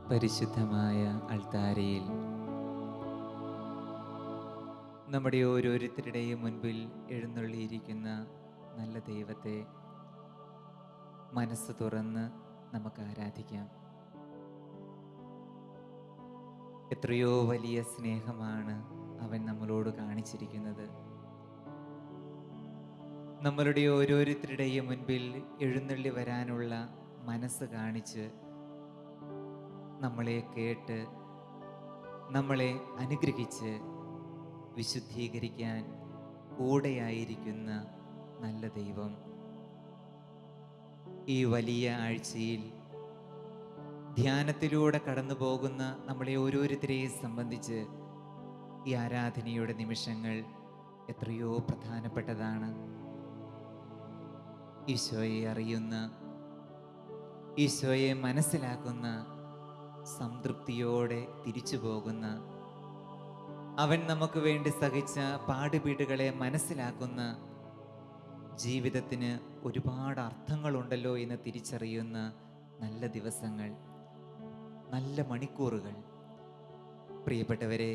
പരിശുദ്ധമായ അൾത്താരയിൽ നമ്മുടെ ഓരോരുത്തരുടെയും മുൻപിൽ എഴുന്നള്ളിയിരിക്കുന്ന നല്ല ദൈവത്തെ മനസ്സ് തുറന്ന് നമുക്ക് ആരാധിക്കാം. എത്രയോ വലിയ സ്നേഹമാണ് അവൻ നമ്മളോട് കാണിച്ചിരിക്കുന്നത്. നമ്മളുടെ ഓരോരുത്തരുടെയും മുൻപിൽ എഴുന്നള്ളി വരാനുള്ള മനസ്സ് കാണിച്ച് നമ്മളെ കേട്ട് നമ്മളെ അനുഗ്രഹിച്ച് വിശുദ്ധീകരിക്കാൻ കൂടെയായിരിക്കുന്ന നല്ല ദൈവം ഈ വലിയ ആഴ്ചയിൽ ധ്യാനത്തിലൂടെ കടന്നു പോകുന്ന നമ്മളെ ഓരോരുത്തരെയും സംബന്ധിച്ച് ഈ ആരാധനയുടെ നിമിഷങ്ങൾ എത്രയോ പ്രധാനപ്പെട്ടതാണ്. ഈശോയെ അറിയുന്ന, ഈശോയെ മനസ്സിലാക്കുന്ന, സംതൃപ്തിയോടെ തിരിച്ചു പോകുന്ന, അവൻ നമുക്ക് വേണ്ടി സഹിച്ച പാടുപീടുകളെ മനസ്സിലാക്കുന്ന, ജീവിതത്തിന് ഒരുപാട് അർത്ഥങ്ങളുണ്ടല്ലോ എന്ന് തിരിച്ചറിയുന്ന നല്ല ദിവസങ്ങൾ, നല്ല മണിക്കൂറുകൾ. പ്രിയപ്പെട്ടവരെ,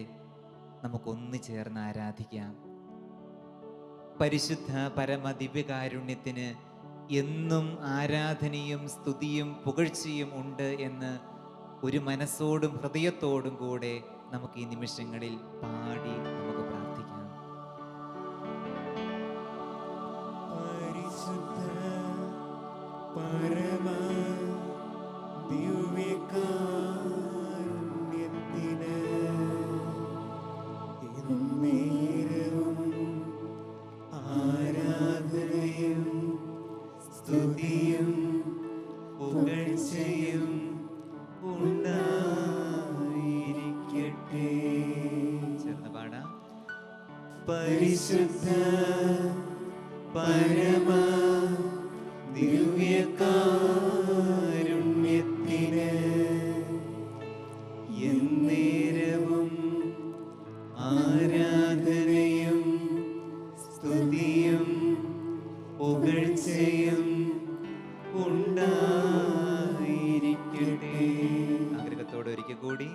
നമുക്കൊന്നു ചേർന്ന് ആരാധിക്കാം. പരിശുദ്ധ പരമ ദിവ്യകാരുണ്യത്തിന് എന്നും ആരാധനയും സ്തുതിയും പുകഴ്ചയും ഉണ്ട് എന്ന് ഒരു മനസ്സോടും ഹൃദയത്തോടും കൂടെ നമുക്ക് ഈ നിമിഷങ്ങളിൽ പാടി നമുക്ക് പ്രാർത്ഥിക്കാം. പരിശുദ്ധ പരമ ദിവ്യകാരുണ്യത്തിന് എന്നേരവും ആരാധനയും സ്തുതിയും പുകഴ്ചയും ഉണ്ടായിരിക്കട്ടെ. ചേർന്ന് പാടാം. പരിശുദ്ധ പരമ ദിവ്യകാരുണ്യത്തിന് എന്നേരവും ആരാധനയും സ്തുതിയും പുകഴ്ചയും ഉണ്ടായിരിക്കട്ടെ. ആഗ്രഹത്തോടെ ഒരിക്കൽ കൂടി.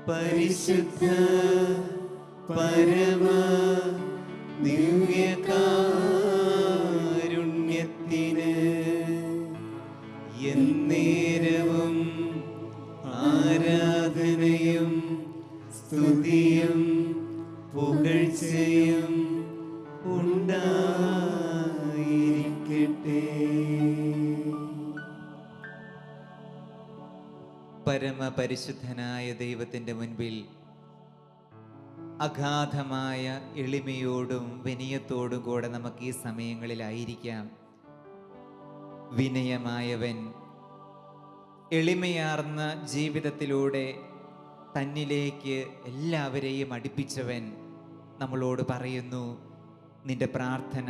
പരിശുദ്ധ പരമ ദിവ്യകാരുണ്യത്തിന് എന്നേരവും ആരാധനയും സ്തുതിയും പുകഴ്ചയും ഉണ്ടായിരിക്കട്ടെ. പരമപരിശുദ്ധനായ ദൈവത്തിൻ്റെ മുൻപിൽ അഗാധമായ എളിമയോടും വിനയത്തോടും കൂടെ നമുക്ക് ഈ സമയങ്ങളിലായിരിക്കാം. വിനയമായവൻ, എളിമയാർന്ന ജീവിതത്തിലൂടെ തന്നിലേക്ക് എല്ലാവരെയും അടുപ്പിച്ചവൻ നമ്മളോട് പറയുന്നു, നിന്റെ പ്രാർത്ഥന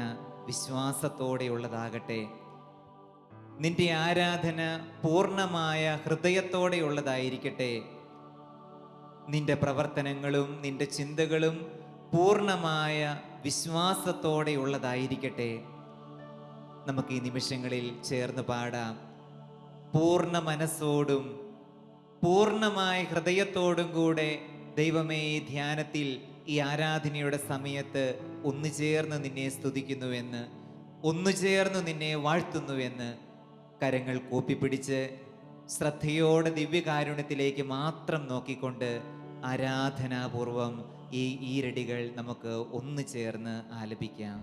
വിശ്വാസത്തോടെയുള്ളതാകട്ടെ, നിന്റെ ആരാധന പൂർണ്ണമായ ഹൃദയത്തോടെയുള്ളതായിരിക്കട്ടെ, നിന്റെ പ്രവർത്തനങ്ങളും നിന്റെ ചിന്തകളും പൂർണ്ണമായ വിശ്വാസത്തോടെയുള്ളതായിരിക്കട്ടെ. നമുക്ക് ഈ നിമിഷങ്ങളിൽ ചേർന്ന് പാടാം. പൂർണ്ണ മനസ്സോടും പൂർണ്ണമായ ഹൃദയത്തോടും കൂടെ ദൈവമേ, ഈ ധ്യാനത്തിൽ, ഈ ആരാധനയുടെ സമയത്ത് ഒന്നു ചേർന്ന് നിന്നെ സ്തുതിക്കുന്നുവെന്ന്, ഒന്നു ചേർന്ന് നിന്നെ വാഴ്ത്തുന്നുവെന്ന് കരങ്ങൾ കൂപ്പിപ്പിടിച്ച് ശ്രദ്ധയോടെ ദിവ്യകാരുണ്യത്തിലേക്ക് മാത്രം നോക്കിക്കൊണ്ട് ആരാധനാപൂർവം ഈ ഈരടികൾ നമുക്ക് ഒന്നു ചേർന്ന് ആലപിക്കാം.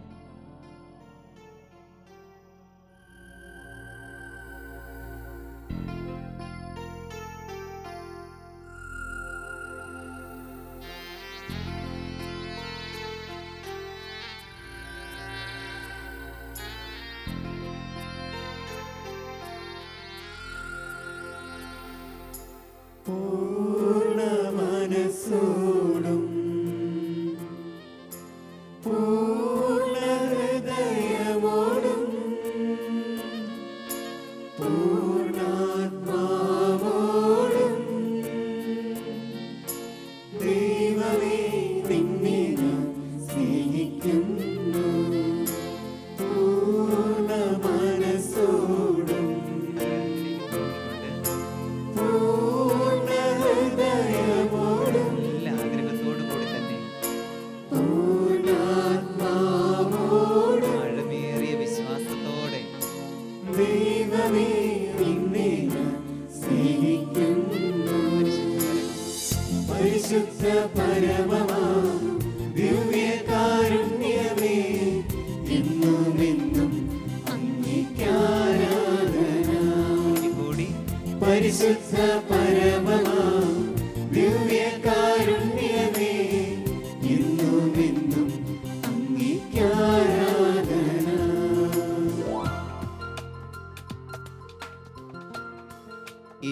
പൂർണ്ണ മനസ്സോടും പൂർണ്ണ ഹൃദയമോടും പൂർണ്ണാത്മാവോടും ദൈവമേ, നിന്നെ ഞാൻ സ്നേഹിക്കുന്നു. പൂർണ്ണ മനസ്സോടും പൂർണ്ണ പരിശുദ്ധ പരമമാ ദിവ്യകാരുണ്യമേ, ഇന്നും എന്നും അങ്ങേക്കാരാധന.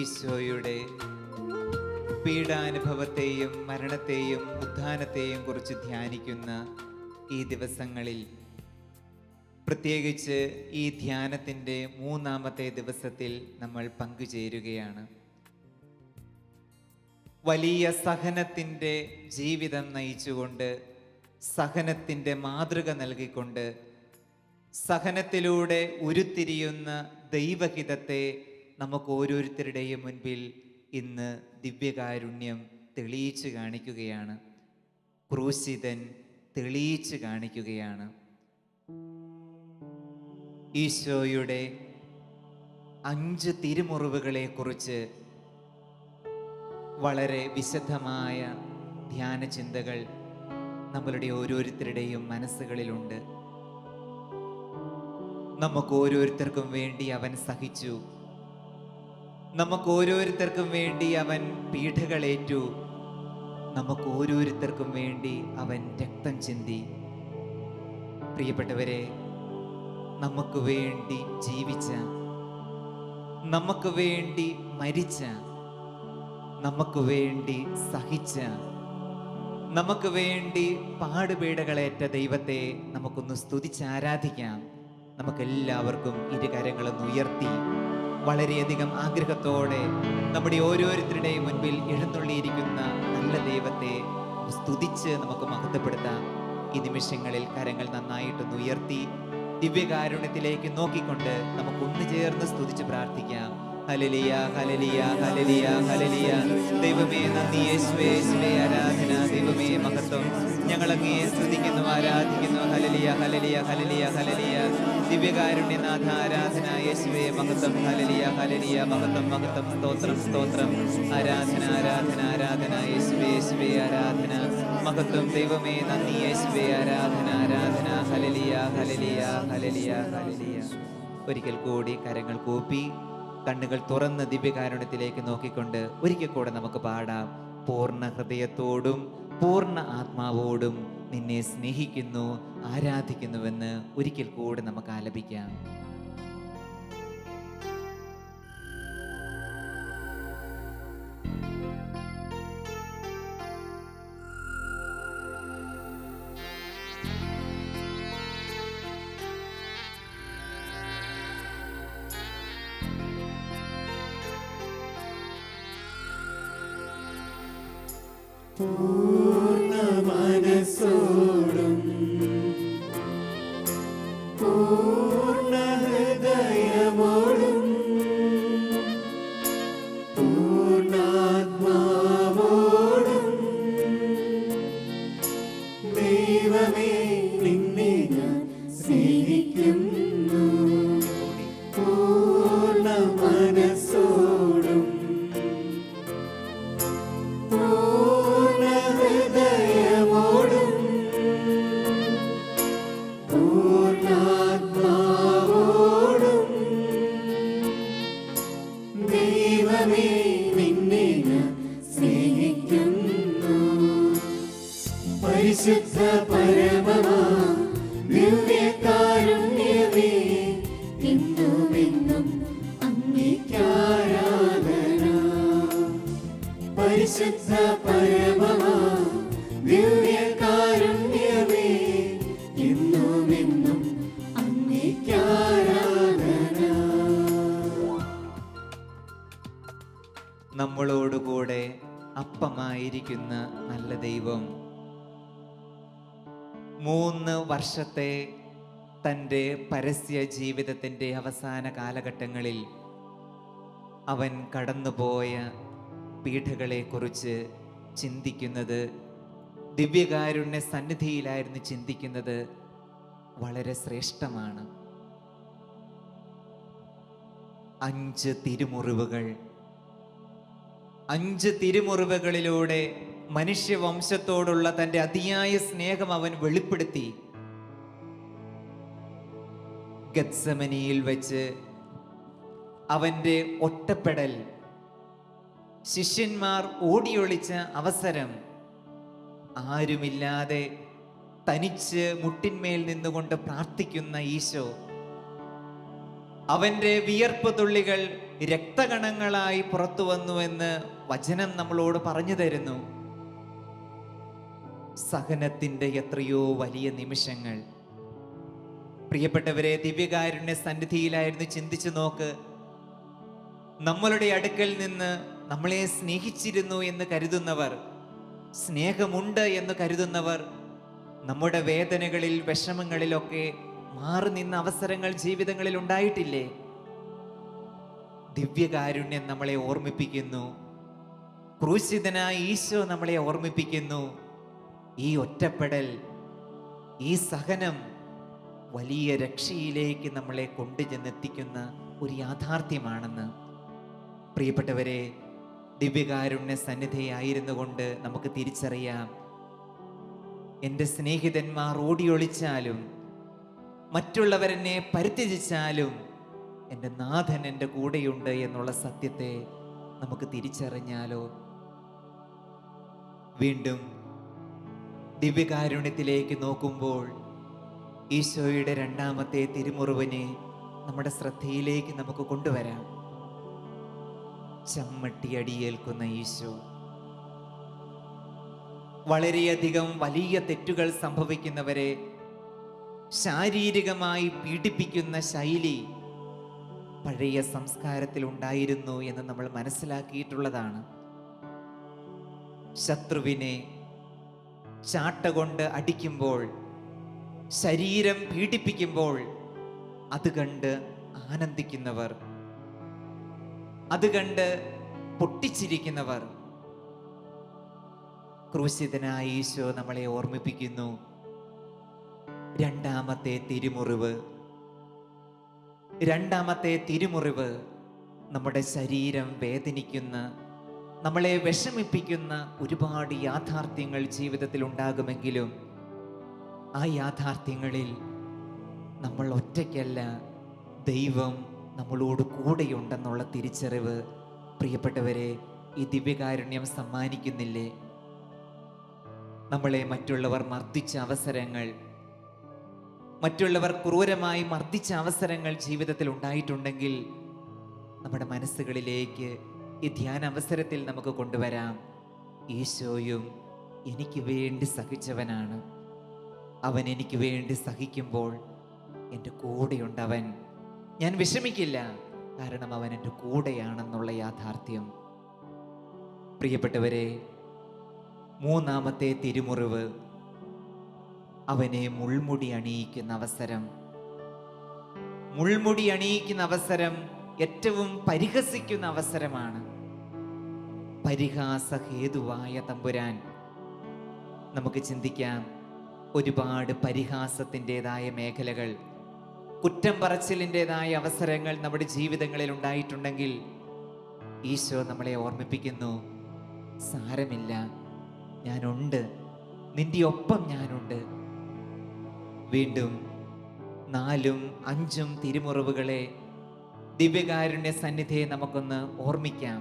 ഈശോയുടെ പീഡാനുഭവത്തെയും മരണത്തെയും ഉത്ഥാനത്തെയും കുറിച്ച് ധ്യാനിക്കുന്ന ഈ ദിവസങ്ങളിൽ, പ്രത്യേകിച്ച് ഈ ധ്യാനത്തിൻ്റെ 3-ാമത്തെ ദിവസത്തിൽ നമ്മൾ പങ്കുചേരുകയാണ്. വലിയ സഹനത്തിൻ്റെ ജീവിതം നയിച്ചുകൊണ്ട്, സഹനത്തിൻ്റെ മാതൃക നൽകിക്കൊണ്ട്, സഹനത്തിലൂടെ ഉരുത്തിരിയുന്ന ദൈവഹിതത്തെ നമുക്ക് ഓരോരുത്തരുടെയും മുൻപിൽ ഇന്ന് ദിവ്യകാരുണ്യം തെളിയിച്ചു കാണിക്കുകയാണ്. ക്രൂശിതൻ തെളിയിച്ചു കാണിക്കുകയാണ്. ഈശോയുടെ 5 തിരുമുറിവുകളെ കുറിച്ച് വളരെ വിശദമായ ധ്യാന ചിന്തകൾ നമ്മളുടെ ഓരോരുത്തരുടെയും മനസ്സുകളിലുണ്ട്. നമുക്ക് ഓരോരുത്തർക്കും വേണ്ടി അവൻ സഹിച്ചു. നമുക്ക് ഓരോരുത്തർക്കും വേണ്ടി അവൻ പീഡകളേറ്റു. നമുക്ക് ഓരോരുത്തർക്കും വേണ്ടി അവൻ രക്തം ചിന്തി. പ്രിയപ്പെട്ടവരെ, നമുക്ക് വേണ്ടി ജീവിച്ച, നമുക്ക് വേണ്ടി മരിച്ച, നമുക്ക് വേണ്ടി സഹിച്ച, നമുക്ക് വേണ്ടി പാടുപീഡകളേറ്റ ദൈവത്തെ നമുക്കൊന്ന് സ്തുതിച്ച് ആരാധിക്കാം. നമുക്കെല്ലാവർക്കും ഇരുകരങ്ങളൊന്ന് ഉയർത്തി വളരെയധികം ആഗ്രഹത്തോടെ നമ്മുടെ ഓരോരുത്തരുടെയും മുൻപിൽ എഴുന്നള്ളിയിരിക്കുന്ന നല്ല ദൈവത്തെ സ്തുതിച്ച് നമുക്ക് മഹത്വപ്പെടുത്താം. ഈ നിമിഷങ്ങളിൽ കരങ്ങൾ നന്നായിട്ടൊന്ന് ഉയർത്തി ദിവ്യകാരുണ്യത്തിലേക്ക് നോക്കിക്കൊണ്ട് നമുക്ക് ഒന്ന് ചേർന്ന് സ്തുതിച്ച് പ്രാർത്ഥിക്കാം. Hallelujah, hallelujah, hallelujah, hallelujah. ദൈവമേ നന്ദി, യേശുവേ, യേശുവേ ആരാധന. ദൈവമേ മഹത്വം. ഞങ്ങൾ അങ്ങയെ സ്തുതിക്കുന്നു, ആരാധിക്കുന്നു. Hallelujah, hallelujah, hallelujah, hallelujah. ദിവ്യകാരുണ്യനാഥ ആരാധന. യേശുവേ മഹത്വം. ഹല്ലേലൂയ, ഹല്ലേലൂയ, മഹത്വം, മഹത്വം. സ്തോത്രം, സ്തോത്രം. ആരാധന, ആരാധന, ആരാധന. യേശുവേ, യേശുവേ ആരാധന. മഹത്വം. ദൈവമേ നന്ദി, യേശുവേ ആരാധന, ആരാധന. Hallelujah, hallelujah, hallelujah, hallelujah. ഒരിക്കൽ കൂടി കരങ്ങൾ കൂപ്പി കണ്ണുകൾ തുറന്ന് ദിവ്യകാരുണ്യത്തിലേക്ക് നോക്കിക്കൊണ്ട് ഒരിക്കൽ കൂടെ നമുക്ക് പാടാം. പൂർണ്ണ ഹൃദയത്തോടും പൂർണ്ണ ആത്മാവോടും നിന്നെ സ്നേഹിക്കുന്നു, ആരാധിക്കുന്നുവെന്ന് ഒരിക്കൽ കൂടെ നമുക്ക് ആലപിക്കാം. പൂർണ്ണ മനസ്സോടും പൂർണ്ണ ഹൃദയമോടും പൂർണ്ണാത്മാവോടും ദൈവമേ നിന്നെ ഞാൻ സ്നേഹിക്കുന്നു. പൂർണ്ണ മനസ്സോടും പൂർണ്ണ ഹൃദയമോടും പൂർണ്ണാത്മാവോടും ദൈവമേ നിന്നെ ഞാൻ സ്നേഹിക്കുന്നു. പരിശുദ്ധ പരമമാ ദിവ്യകാരുണ്യമേ, എന്നുമെന്നും അങ്ങേക്കാരാധന. പരിശുദ്ധ പരമമാ ദിവ്യകാരുണ്യമേ, എന്നുമെന്നും അങ്ങേക്കാരാധന. നമ്മളോടുകൂടെ അപ്പമായിരിക്കുന്ന നല്ല ദൈവം 3 വർഷത്തെ തൻ്റെ പരസ്യ ജീവിതത്തിൻ്റെ അവസാന കാലഘട്ടങ്ങളിൽ അവൻ കടന്നുപോയ പീഡകളെക്കുറിച്ച് ചിന്തിക്കുന്നത്, ദിവ്യകാരുണ്യ സന്നിധിയിലായിരുന്നു ചിന്തിക്കുന്നത്, വളരെ ശ്രേഷ്ഠമാണ്. 5 തിരുമുറിവുകൾ, 5 തിരുമുറിവുകളിലൂടെ മനുഷ്യവംശത്തോടുള്ള തൻ്റെ അതിയായ സ്നേഹം അവൻ വെളിപ്പെടുത്തി. ഗത്സമനിയിൽ വെച്ച് അവൻ്റെ ഒറ്റപ്പെടൽ, ശിഷ്യന്മാർ ഓടിയൊളിച്ച അവസരം, ആരുമില്ലാതെ തനിച്ച് മുട്ടിന്മേൽ നിന്നുകൊണ്ട് പ്രാർത്ഥിക്കുന്ന ഈശോ, അവന്റെ വിയർപ്പ് തുള്ളികൾ രക്തകണങ്ങളായി പുറത്തു വന്നുവെന്ന് വചനം നമ്മളോട് പറഞ്ഞു തരുന്നു. സഹനത്തിന്റെ എത്രയോ വലിയ നിമിഷങ്ങൾ. പ്രിയപ്പെട്ടവരെ, ദിവ്യകാരുണ്യ സന്നിധിയിലായിരുന്നു. ചിന്തിച്ചു നോക്ക്, നമ്മളുടെ അടുക്കൽ നിന്ന് നമ്മളെ സ്നേഹിച്ചിരുന്നു എന്ന് കരുതുന്നവർ, സ്നേഹമുണ്ട് എന്ന് കരുതുന്നവർ, നമ്മുടെ വേദനകളിൽ വിഷമങ്ങളിലൊക്കെ മാറി നിന്ന അവസരങ്ങൾ ജീവിതങ്ങളിൽ ഉണ്ടായിട്ടില്ലേ? ദിവ്യകാരുണ്യം നമ്മളെ ഓർമ്മിപ്പിക്കുന്നു. ക്രൂശിതനായ ഈശോ നമ്മളെ ഓർമ്മിപ്പിക്കുന്നു. ഈ ഒറ്റപ്പെടൽ, ഈ സഹനം വലിയ രക്ഷയിലേക്ക് നമ്മളെ കൊണ്ടുചെന്നെത്തിക്കുന്ന ഒരു യാഥാർത്ഥ്യമാണെന്ന്. പ്രിയപ്പെട്ടവരെ, ദിവ്യകാരുണ്യ സന്നിധിയായിരുന്നു കൊണ്ട് നമുക്ക് തിരിച്ചറിയാം, എൻ്റെ സ്നേഹിതന്മാർ ഓടിയൊളിച്ചാലും മറ്റുള്ളവരെന്നെ പരിത്യജിച്ചാലും എൻ്റെ നാഥൻ എൻ്റെ കൂടെയുണ്ട് എന്നുള്ള സത്യത്തെ നമുക്ക് തിരിച്ചറിഞ്ഞാലോ? വീണ്ടും ദിവ്യകാരുണ്യത്തിലേക്ക് നോക്കുമ്പോൾ ഈശോയുടെ രണ്ടാമത്തെ തിരുമുറിവിനെ നമ്മുടെ ശ്രദ്ധയിലേക്ക് നമുക്ക് കൊണ്ടുവരാം. ചമ്മട്ടിയടിയേൽക്കുന്ന ഈശോ, വളരെയധികം വലിയ തെറ്റുകൾ സംഭവിക്കുന്നവരെ ശാരീരികമായി പീഡിപ്പിക്കുന്ന ശൈലി പഴയ സംസ്കാരത്തിൽ ഉണ്ടായിരുന്നു എന്ന് നമ്മൾ മനസ്സിലാക്കിയിട്ടുള്ളതാണ്. ശത്രുവിനെ ചാട്ട കൊണ്ട് അടിക്കുമ്പോൾ, ശരീരം പീഡിപ്പിക്കുമ്പോൾ അത് കണ്ട് ആനന്ദിക്കുന്നവർ, അത് കണ്ട് പൊട്ടിച്ചിരിക്കുന്നവർ. ക്രൂശിതനായ ഈശോ നമ്മളെ ഓർമ്മിപ്പിക്കുന്നു, രണ്ടാമത്തെ തിരുമുറിവ് നമ്മുടെ ശരീരം വേദനിക്കുന്ന, നമ്മളെ വിഷമിപ്പിക്കുന്ന ഒരുപാട് യാഥാർത്ഥ്യങ്ങൾ ജീവിതത്തിൽ ഉണ്ടാകുമെങ്കിലും ആ യാഥാർത്ഥ്യങ്ങളിൽ നമ്മൾ ഒറ്റയ്ക്കല്ല, ദൈവം നമ്മളോട് കൂടെയുണ്ടെന്നുള്ള തിരിച്ചറിവ് പ്രിയപ്പെട്ടവരെ ഈ ദിവ്യകാരുണ്യം സമ്മാനിക്കുന്നില്ലേ? നമ്മളെ മറ്റുള്ളവർ മർദ്ദിച്ച അവസരങ്ങൾ, മറ്റുള്ളവർ ക്രൂരമായി മർദ്ദിച്ച അവസരങ്ങൾ ജീവിതത്തിൽ ഉണ്ടായിട്ടുണ്ടെങ്കിൽ നമ്മുടെ മനസ്സുകളിലേക്ക് ഈ ധ്യാന അവസരത്തിൽ നമുക്ക് കൊണ്ടുവരാം. ഈശോയും എനിക്ക് വേണ്ടി സഹിച്ചവനാണ്. അവൻ എനിക്ക് വേണ്ടി സഹിക്കുമ്പോൾ എൻ്റെ കൂടെയുണ്ടവൻ. ഞാൻ വിഷമിക്കില്ല, കാരണം അവൻ എൻ്റെ കൂടെയാണെന്നുള്ള യാഥാർത്ഥ്യം. പ്രിയപ്പെട്ടവരെ, മൂന്നാമത്തെ തിരുമുറിവ് അവനെ മുൾമുടി അണിയിക്കുന്ന അവസരം. മുൾമുടി അണിയിക്കുന്ന അവസരം ഏറ്റവും പരിഹസിക്കുന്ന അവസരമാണ്. പരിഹാസഹേതുവായ തമ്പുരാൻ. നമുക്ക് ചിന്തിക്കാം, ഒരുപാട് പരിഹാസത്തിൻ്റെതായ മേഖലകൾ, കുറ്റം പറച്ചിലിൻ്റെതായ അവസരങ്ങൾ നമ്മുടെ ജീവിതങ്ങളിൽ ഉണ്ടായിട്ടുണ്ടെങ്കിൽ ഈശോ നമ്മളെ ഓർമ്മിപ്പിക്കുന്നു, സാരമില്ല, ഞാനുണ്ട്, നിന്റെ ഒപ്പം ഞാനുണ്ട്. വീണ്ടും 4ഉം 5ഉം തിരുമുറിവുകളെ ദിവ്യകാരുണ്യ സന്നിധിയെ നമുക്കൊന്ന് ഓർമ്മിക്കാം.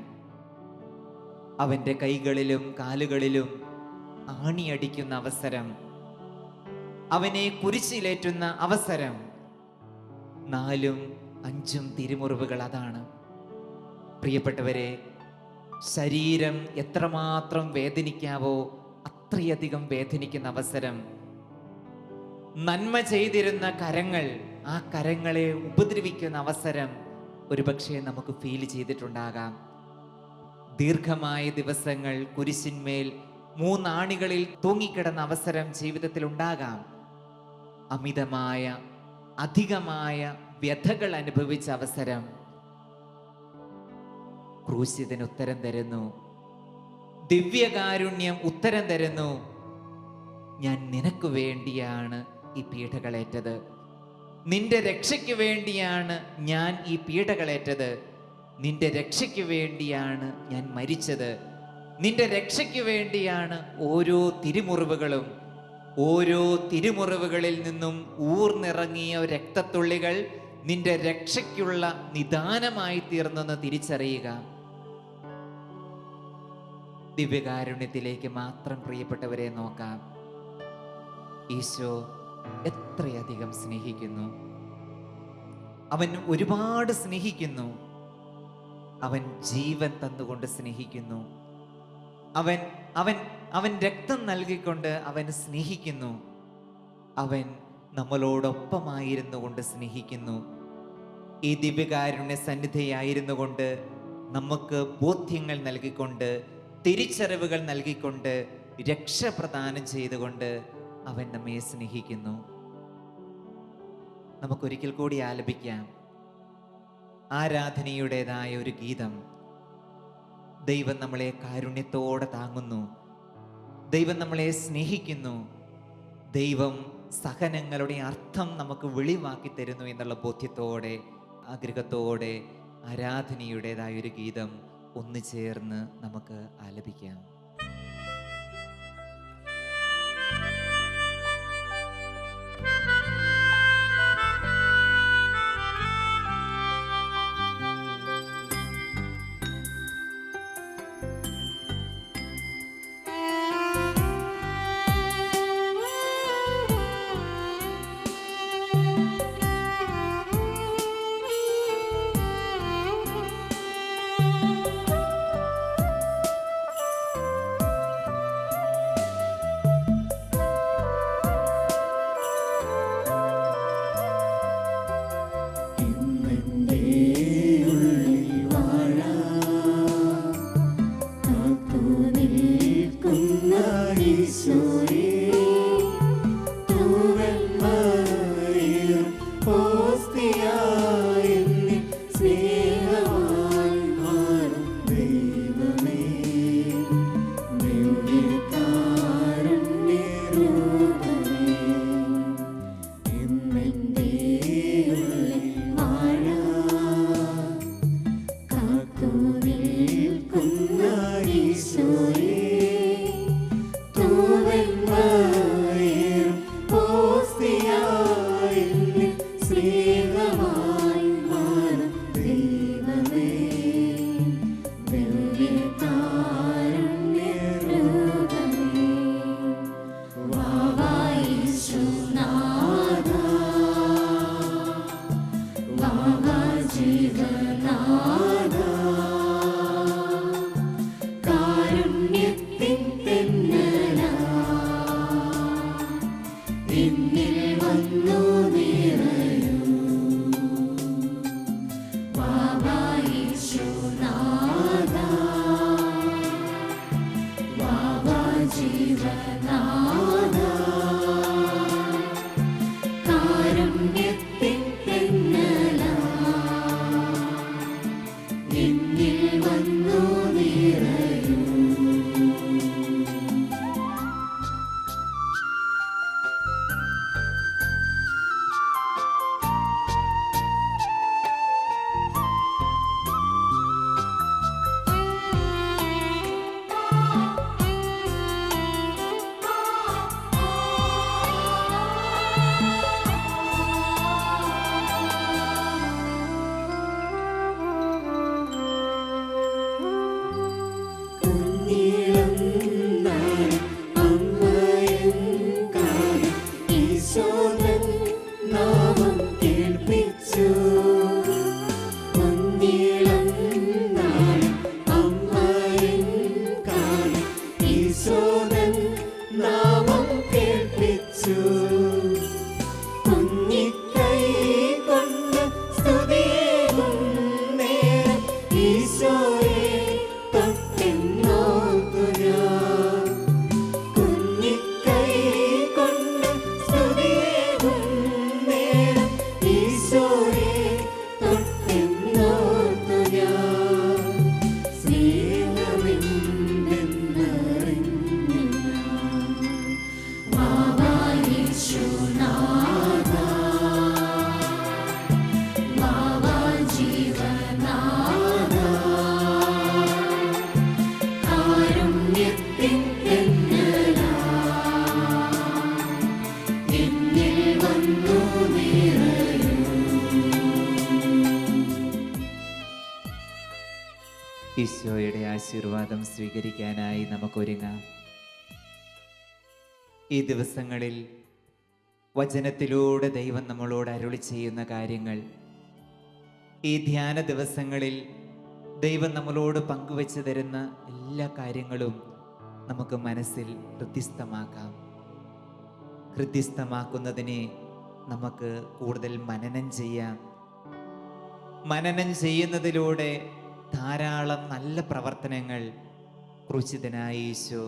അവൻ്റെ കൈകളിലും കാലുകളിലും ആണിയടിക്കുന്ന അവസരം, അവനെ കുരിശിലേറ്റുന്ന അവസരം. 4ഉം 5ഉം തിരുമുറിവുകൾ അതാണ്. പ്രിയപ്പെട്ടവരെ, ശരീരം എത്രമാത്രം വേദനിക്കാവോ അത്രയധികം വേദനിക്കുന്ന അവസരം. നന്മ ചെയ്തിരുന്ന കരങ്ങൾ, ആ കരങ്ങളെ ഉപദ്രവിക്കുന്ന അവസരം ഒരുപക്ഷെ നമുക്ക് ഫീൽ ചെയ്തിട്ടുണ്ടാകാം. ദീർഘമായ ദിവസങ്ങൾ കുരിശിന്മേൽ 3 ആണികളിൽ തൂങ്ങിക്കിടന്ന അവസരം ജീവിതത്തിൽ ഉണ്ടാകാം. അമിതമായ, അധികമായ വ്യഥകൾ അനുഭവിച്ച അവസരം. ക്രൂശിതന് ഉത്തരം തരുന്നു, ദിവ്യകാരുണ്യം ഉത്തരം തരുന്നു, ഞാൻ നിനക്ക് വേണ്ടിയാണ് ഈ പീഡകളേറ്റത്, നിന്റെ രക്ഷയ്ക്ക് വേണ്ടിയാണ് ഞാൻ ഈ പീഡകളേറ്റത്, നിന്റെ രക്ഷയ്ക്ക് വേണ്ടിയാണ് ഞാൻ മരിച്ചത്, നിന്റെ രക്ഷയ്ക്ക് വേണ്ടിയാണ് ഓരോ തിരുമുറിവുകളും. ഓരോ തിരുമുറിവുകളിൽ നിന്നും ഊർന്നിറങ്ങിയ രക്തത്തുള്ളികൾ നിന്റെ രക്ഷയ്ക്കുള്ള നിദാനമായി തീർന്നെന്ന് തിരിച്ചറിയുക. ദിവ്യകാരുണ്യത്തിലേക്ക് മാത്രം പ്രിയപ്പെട്ടവരെ നോക്കാം. ഈശോ എത്രയധികം സ്നേഹിക്കുന്നു. അവൻ ഒരുപാട് സ്നേഹിക്കുന്നു. അവൻ ജീവൻ തന്നുകൊണ്ട് സ്നേഹിക്കുന്നു. അവൻ അവൻ അവൻ രക്തം നൽകിക്കൊണ്ട് അവൻ സ്നേഹിക്കുന്നു. അവൻ നമ്മളോടൊപ്പമായിരുന്നു കൊണ്ട് സ്നേഹിക്കുന്നു. ഈ ദിവ്യകാരുണ്യ സന്നിധിയായിരുന്നു കൊണ്ട് നമുക്ക് ബോധ്യങ്ങൾ നൽകിക്കൊണ്ട്, തിരിച്ചറിവുകൾ നൽകിക്കൊണ്ട്, രക്ഷ പ്രദാനം ചെയ്തുകൊണ്ട് അവൻ നമ്മെ സ്നേഹിക്കുന്നു. നമുക്കൊരിക്കൽ കൂടി ആലപിക്കാം ആരാധനയുടേതായ ഒരു ഗീതം. ദൈവം നമ്മളെ കാരുണ്യത്തോടെ താങ്ങുന്നു. ദൈവം നമ്മളെ സ്നേഹിക്കുന്നു. ദൈവം സഹനങ്ങളുടെ അർത്ഥം നമുക്ക് വെളിവാക്കി തരുന്നു എന്നുള്ള ബോധ്യത്തോടെ, ആഗ്രഹത്തോടെ ആരാധനയുടേതായ ഒരു ഗീതം ഒന്നു ചേർന്ന് നമുക്ക് ആലപിക്കാം. ഈശോയുടെ ആശീർവാദം സ്വീകരിക്കാനായി നമുക്കൊരുങ്ങാം. ഈ ദിവസങ്ങളിൽ വചനത്തിലൂടെ ദൈവം നമ്മളോട് അരുളി ചെയ്യുന്ന കാര്യങ്ങൾ, ഈ ധ്യാന ദിവസങ്ങളിൽ ദൈവം നമ്മളോട് പങ്കുവെച്ച് തരുന്ന എല്ലാ കാര്യങ്ങളും നമുക്ക് മനസ്സിൽ ഹൃദ്യസ്ഥമാക്കാം. ഹൃദ്യസ്ഥമാക്കുന്നതിനെ നമുക്ക് കൂടുതൽ മനനം ചെയ്യാം. മനനം ചെയ്യുന്നതിലൂടെ ധാരാളം നല്ല പ്രവർത്തനങ്ങൾ ക്രൂശിതനായ ഈശോ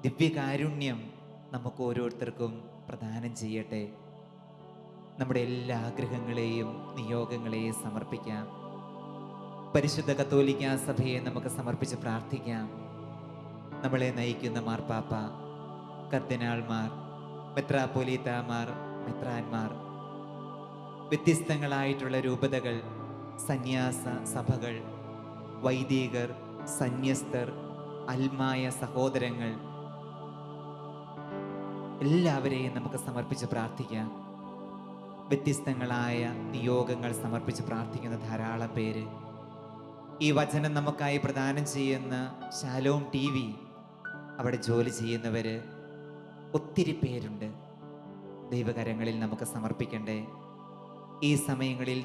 ദിവ്യകാരുണ്യം നമുക്ക് ഓരോരുത്തർക്കും പ്രദാനം ചെയ്യട്ടെ. നമ്മുടെ എല്ലാ ആഗ്രഹങ്ങളെയും നിയോഗങ്ങളെയും സമർപ്പിക്കാം. പരിശുദ്ധ കത്തോലിക്കാ സഭയെ നമുക്ക് സമർപ്പിച്ച് പ്രാർത്ഥിക്കാം. നമ്മളെ നയിക്കുന്ന മാർപ്പാപ്പ, കർദിനാൾമാർ, മെത്രാപ്പൊലീത്താമാർ, മെത്രാന്മാർ, വ്യത്യസ്തങ്ങളായിട്ടുള്ള രൂപതകൾ, സന്യാസ സഭകൾ, വൈദികർ, സന്യസ്തർ, അൽമായ സഹോദരങ്ങൾ, എല്ലാവരെയും നമുക്ക് സമർപ്പിച്ച് പ്രാർത്ഥിക്കാം. വ്യത്യസ്തങ്ങളായ നിയോഗങ്ങൾ സമർപ്പിച്ച് പ്രാർത്ഥിക്കുന്ന ധാരാളം പേര്. ഈ വചനം നമുക്കായി പ്രദാനം ചെയ്യുന്ന ശാലോം TV, അവിടെ ജോലി ചെയ്യുന്നവര് ഒത്തിരി പേരുണ്ട്. ദൈവകരങ്ങളിൽ നമുക്ക് സമർപ്പിക്കണ്ടേ. ഈ സമയങ്ങളിൽ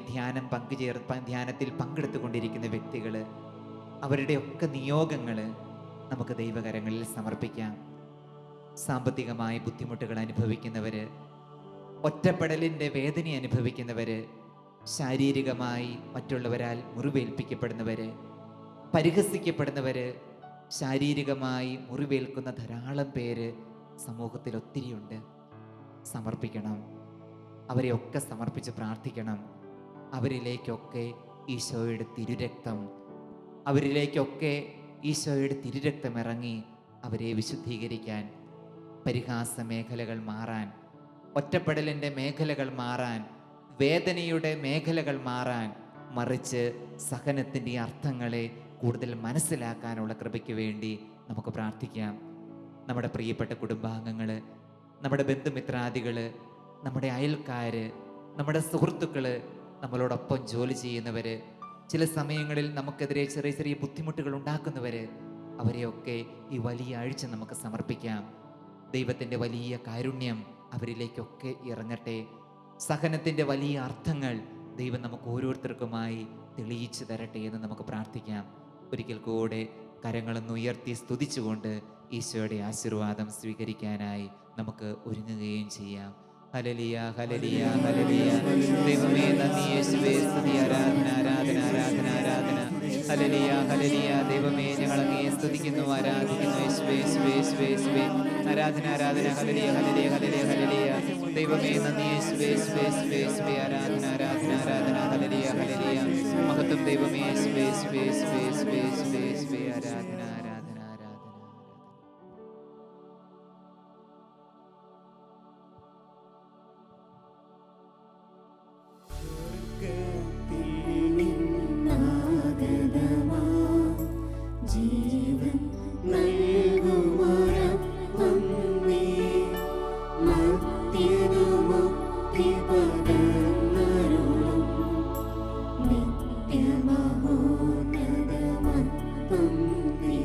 ധ്യാനത്തിൽ പങ്കെടുത്തുകൊണ്ടിരിക്കുന്ന വ്യക്തികൾ, അവരുടെയൊക്കെ നിയോഗങ്ങൾ നമുക്ക് ദൈവകരങ്ങളിൽ സമർപ്പിക്കാം. സാമ്പത്തികമായി ബുദ്ധിമുട്ടുകൾ അനുഭവിക്കുന്നവര്, ഒറ്റപ്പെടലിൻ്റെ വേദന അനുഭവിക്കുന്നവര്, ശാരീരികമായി മറ്റുള്ളവരാൽ മുറിവേൽപ്പിക്കപ്പെടുന്നവര്, പരിഹസിക്കപ്പെടുന്നവര്, ശാരീരികമായി മുറിവേൽക്കുന്ന ധാരാളം പേര് സമൂഹത്തിൽ ഒത്തിരിയുണ്ട്. സമർപ്പിക്കണം. അവരെയൊക്കെ സമർപ്പിച്ച് പ്രാർത്ഥിക്കണം. അവരിലേക്കൊക്കെ ഈശോയുടെ തിരുരക്തം ഇറങ്ങി അവരെ വിശുദ്ധീകരിക്കാൻ, പരിഹാസ മേഖലകൾ മാറാൻ, ഒറ്റപ്പെടലിൻ്റെ മേഖലകൾ മാറാൻ, വേദനയുടെ മേഖലകൾ മാറാൻ, മറിച്ച് സഹനത്തിൻ്റെ അർത്ഥങ്ങളെ കൂടുതൽ മനസ്സിലാക്കാനുള്ള കൃപയ്ക്ക് വേണ്ടി നമുക്ക് പ്രാർത്ഥിക്കാം. നമ്മുടെ പ്രിയപ്പെട്ട കുടുംബാംഗങ്ങൾ, നമ്മുടെ ബന്ധുമിത്രാദികൾ, നമ്മുടെ അയൽക്കാർ, നമ്മുടെ സുഹൃത്തുക്കൾ, നമ്മളോടൊപ്പം ജോലി ചെയ്യുന്നവർ, ചില സമയങ്ങളിൽ നമുക്കെതിരെ ചെറിയ ചെറിയ ബുദ്ധിമുട്ടുകൾ ഉണ്ടാക്കുന്നവർ, അവരെയൊക്കെ ഈ വലിയ ആഴ്ച നമുക്ക് സമർപ്പിക്കാം. ദൈവത്തിൻ്റെ വലിയ കാരുണ്യം അവരിലേക്കൊക്കെ ഇറങ്ങട്ടെ. സഹനത്തിൻ്റെ വലിയ അർത്ഥങ്ങൾ ദൈവം നമുക്ക് ഓരോരുത്തർക്കുമായി തെളിയിച്ചു തരട്ടെ എന്ന് നമുക്ക് പ്രാർത്ഥിക്കാം. ഒരിക്കൽ കൂടെ കരങ്ങളൊന്ന് ഉയർത്തി സ്തുതിച്ചുകൊണ്ട് ഈശോയുടെ ആശീർവാദം സ്വീകരിക്കാനായി നമുക്ക് ഒരുങ്ങുകയും ചെയ്യാം. Hallelujah, hallelujah, hallelujah. ദൈവമേ നന്ദി, യേശുവേ സ്തുതി, ആരാധന, ആരാധന, ആരാധന, ആരാധന. Hallelujah, hallelujah. ദൈവമേ ഞങ്ങൾ അങ്ങയെ സ്തുതിക്കുന്നു, ആരാധിക്കുന്നു. യേശുവേ, യേശുവേ, യേശുവേ, യേശുവേ. ആരാധന, ആരാധന. Hallelujah, hallelujah, hallelujah, hallelujah. ദൈവമേ നന്ദി, യേശുവേ, യേശുവേ, യേശുവേ, യേശുവേ. ആരാധന, ആരാധന, ആരാധന. Hallelujah, hallelujah. മഹത്വം ദൈവമേ, യേശുവേ, യേശുവേ, യേശുവേ, യേശുവേ, യേശുവേ, യേശുവേ. ആരാധന, ആരാധന, ആരാധന. ജീവൻ നൽകുമൊരപ്പം നീ, മർത്യനു മുക്തി പകർന്നരുളും നിത്യമഹോന്നതമപ്പം നീ.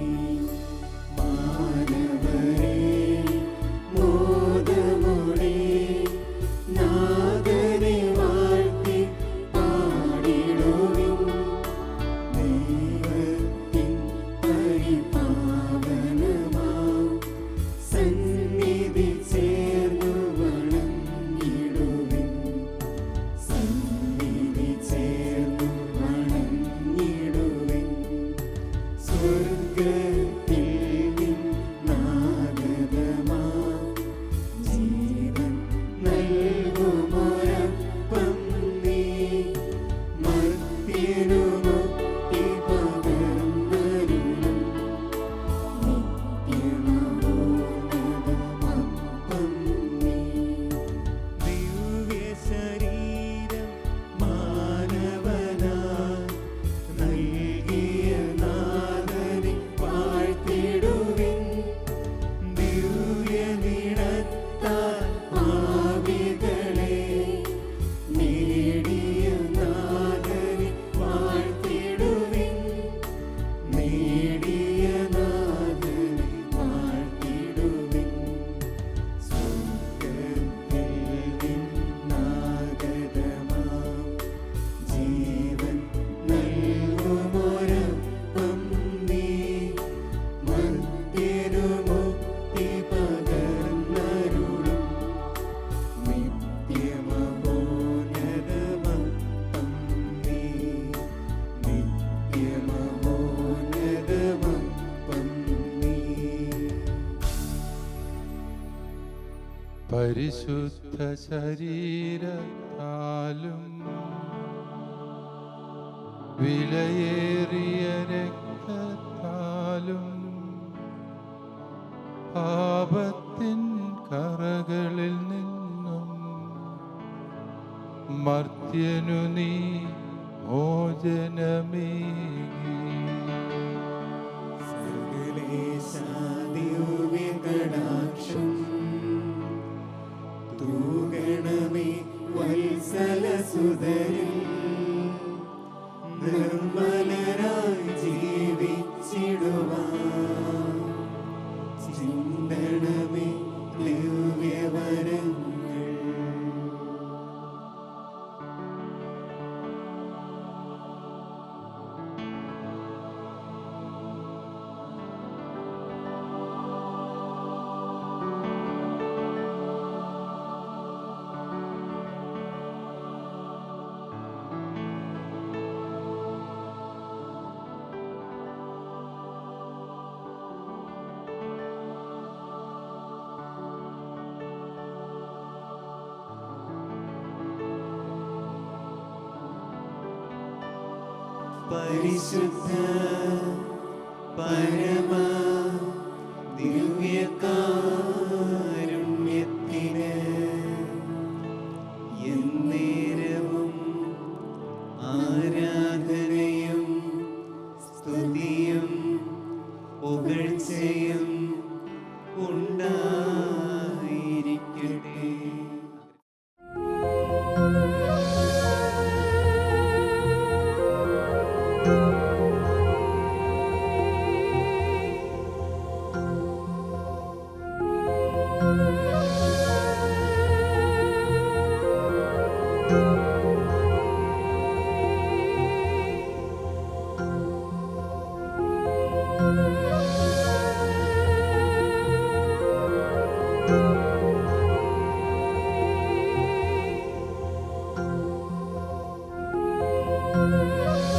പരിശുദ്ധ ശരീരത്താലും വിലയേറിയ രക്തത്താലും പാപത്തിൻ കറകളിൽ നിന്നും മർത്യനു നീ മോചനമേകി. ദിവ്യകടാക്ഷം തൂകണമേ വത്സലസുതരിൽ നിർമ്മലരായി ജീവിച്ചിടുവാൻ ചിന്തണമേ ദിവ്യവരങ്ങൾ. പരിശുദ്ധ പരമ ദിവ്യകാരുണ്യത്തിന് എന്നേരവും ആരാധനയും സ്തുതിയും പുകഴ്ചയും ഉണ്ടായിരിക്കട്ടെ. Thank you.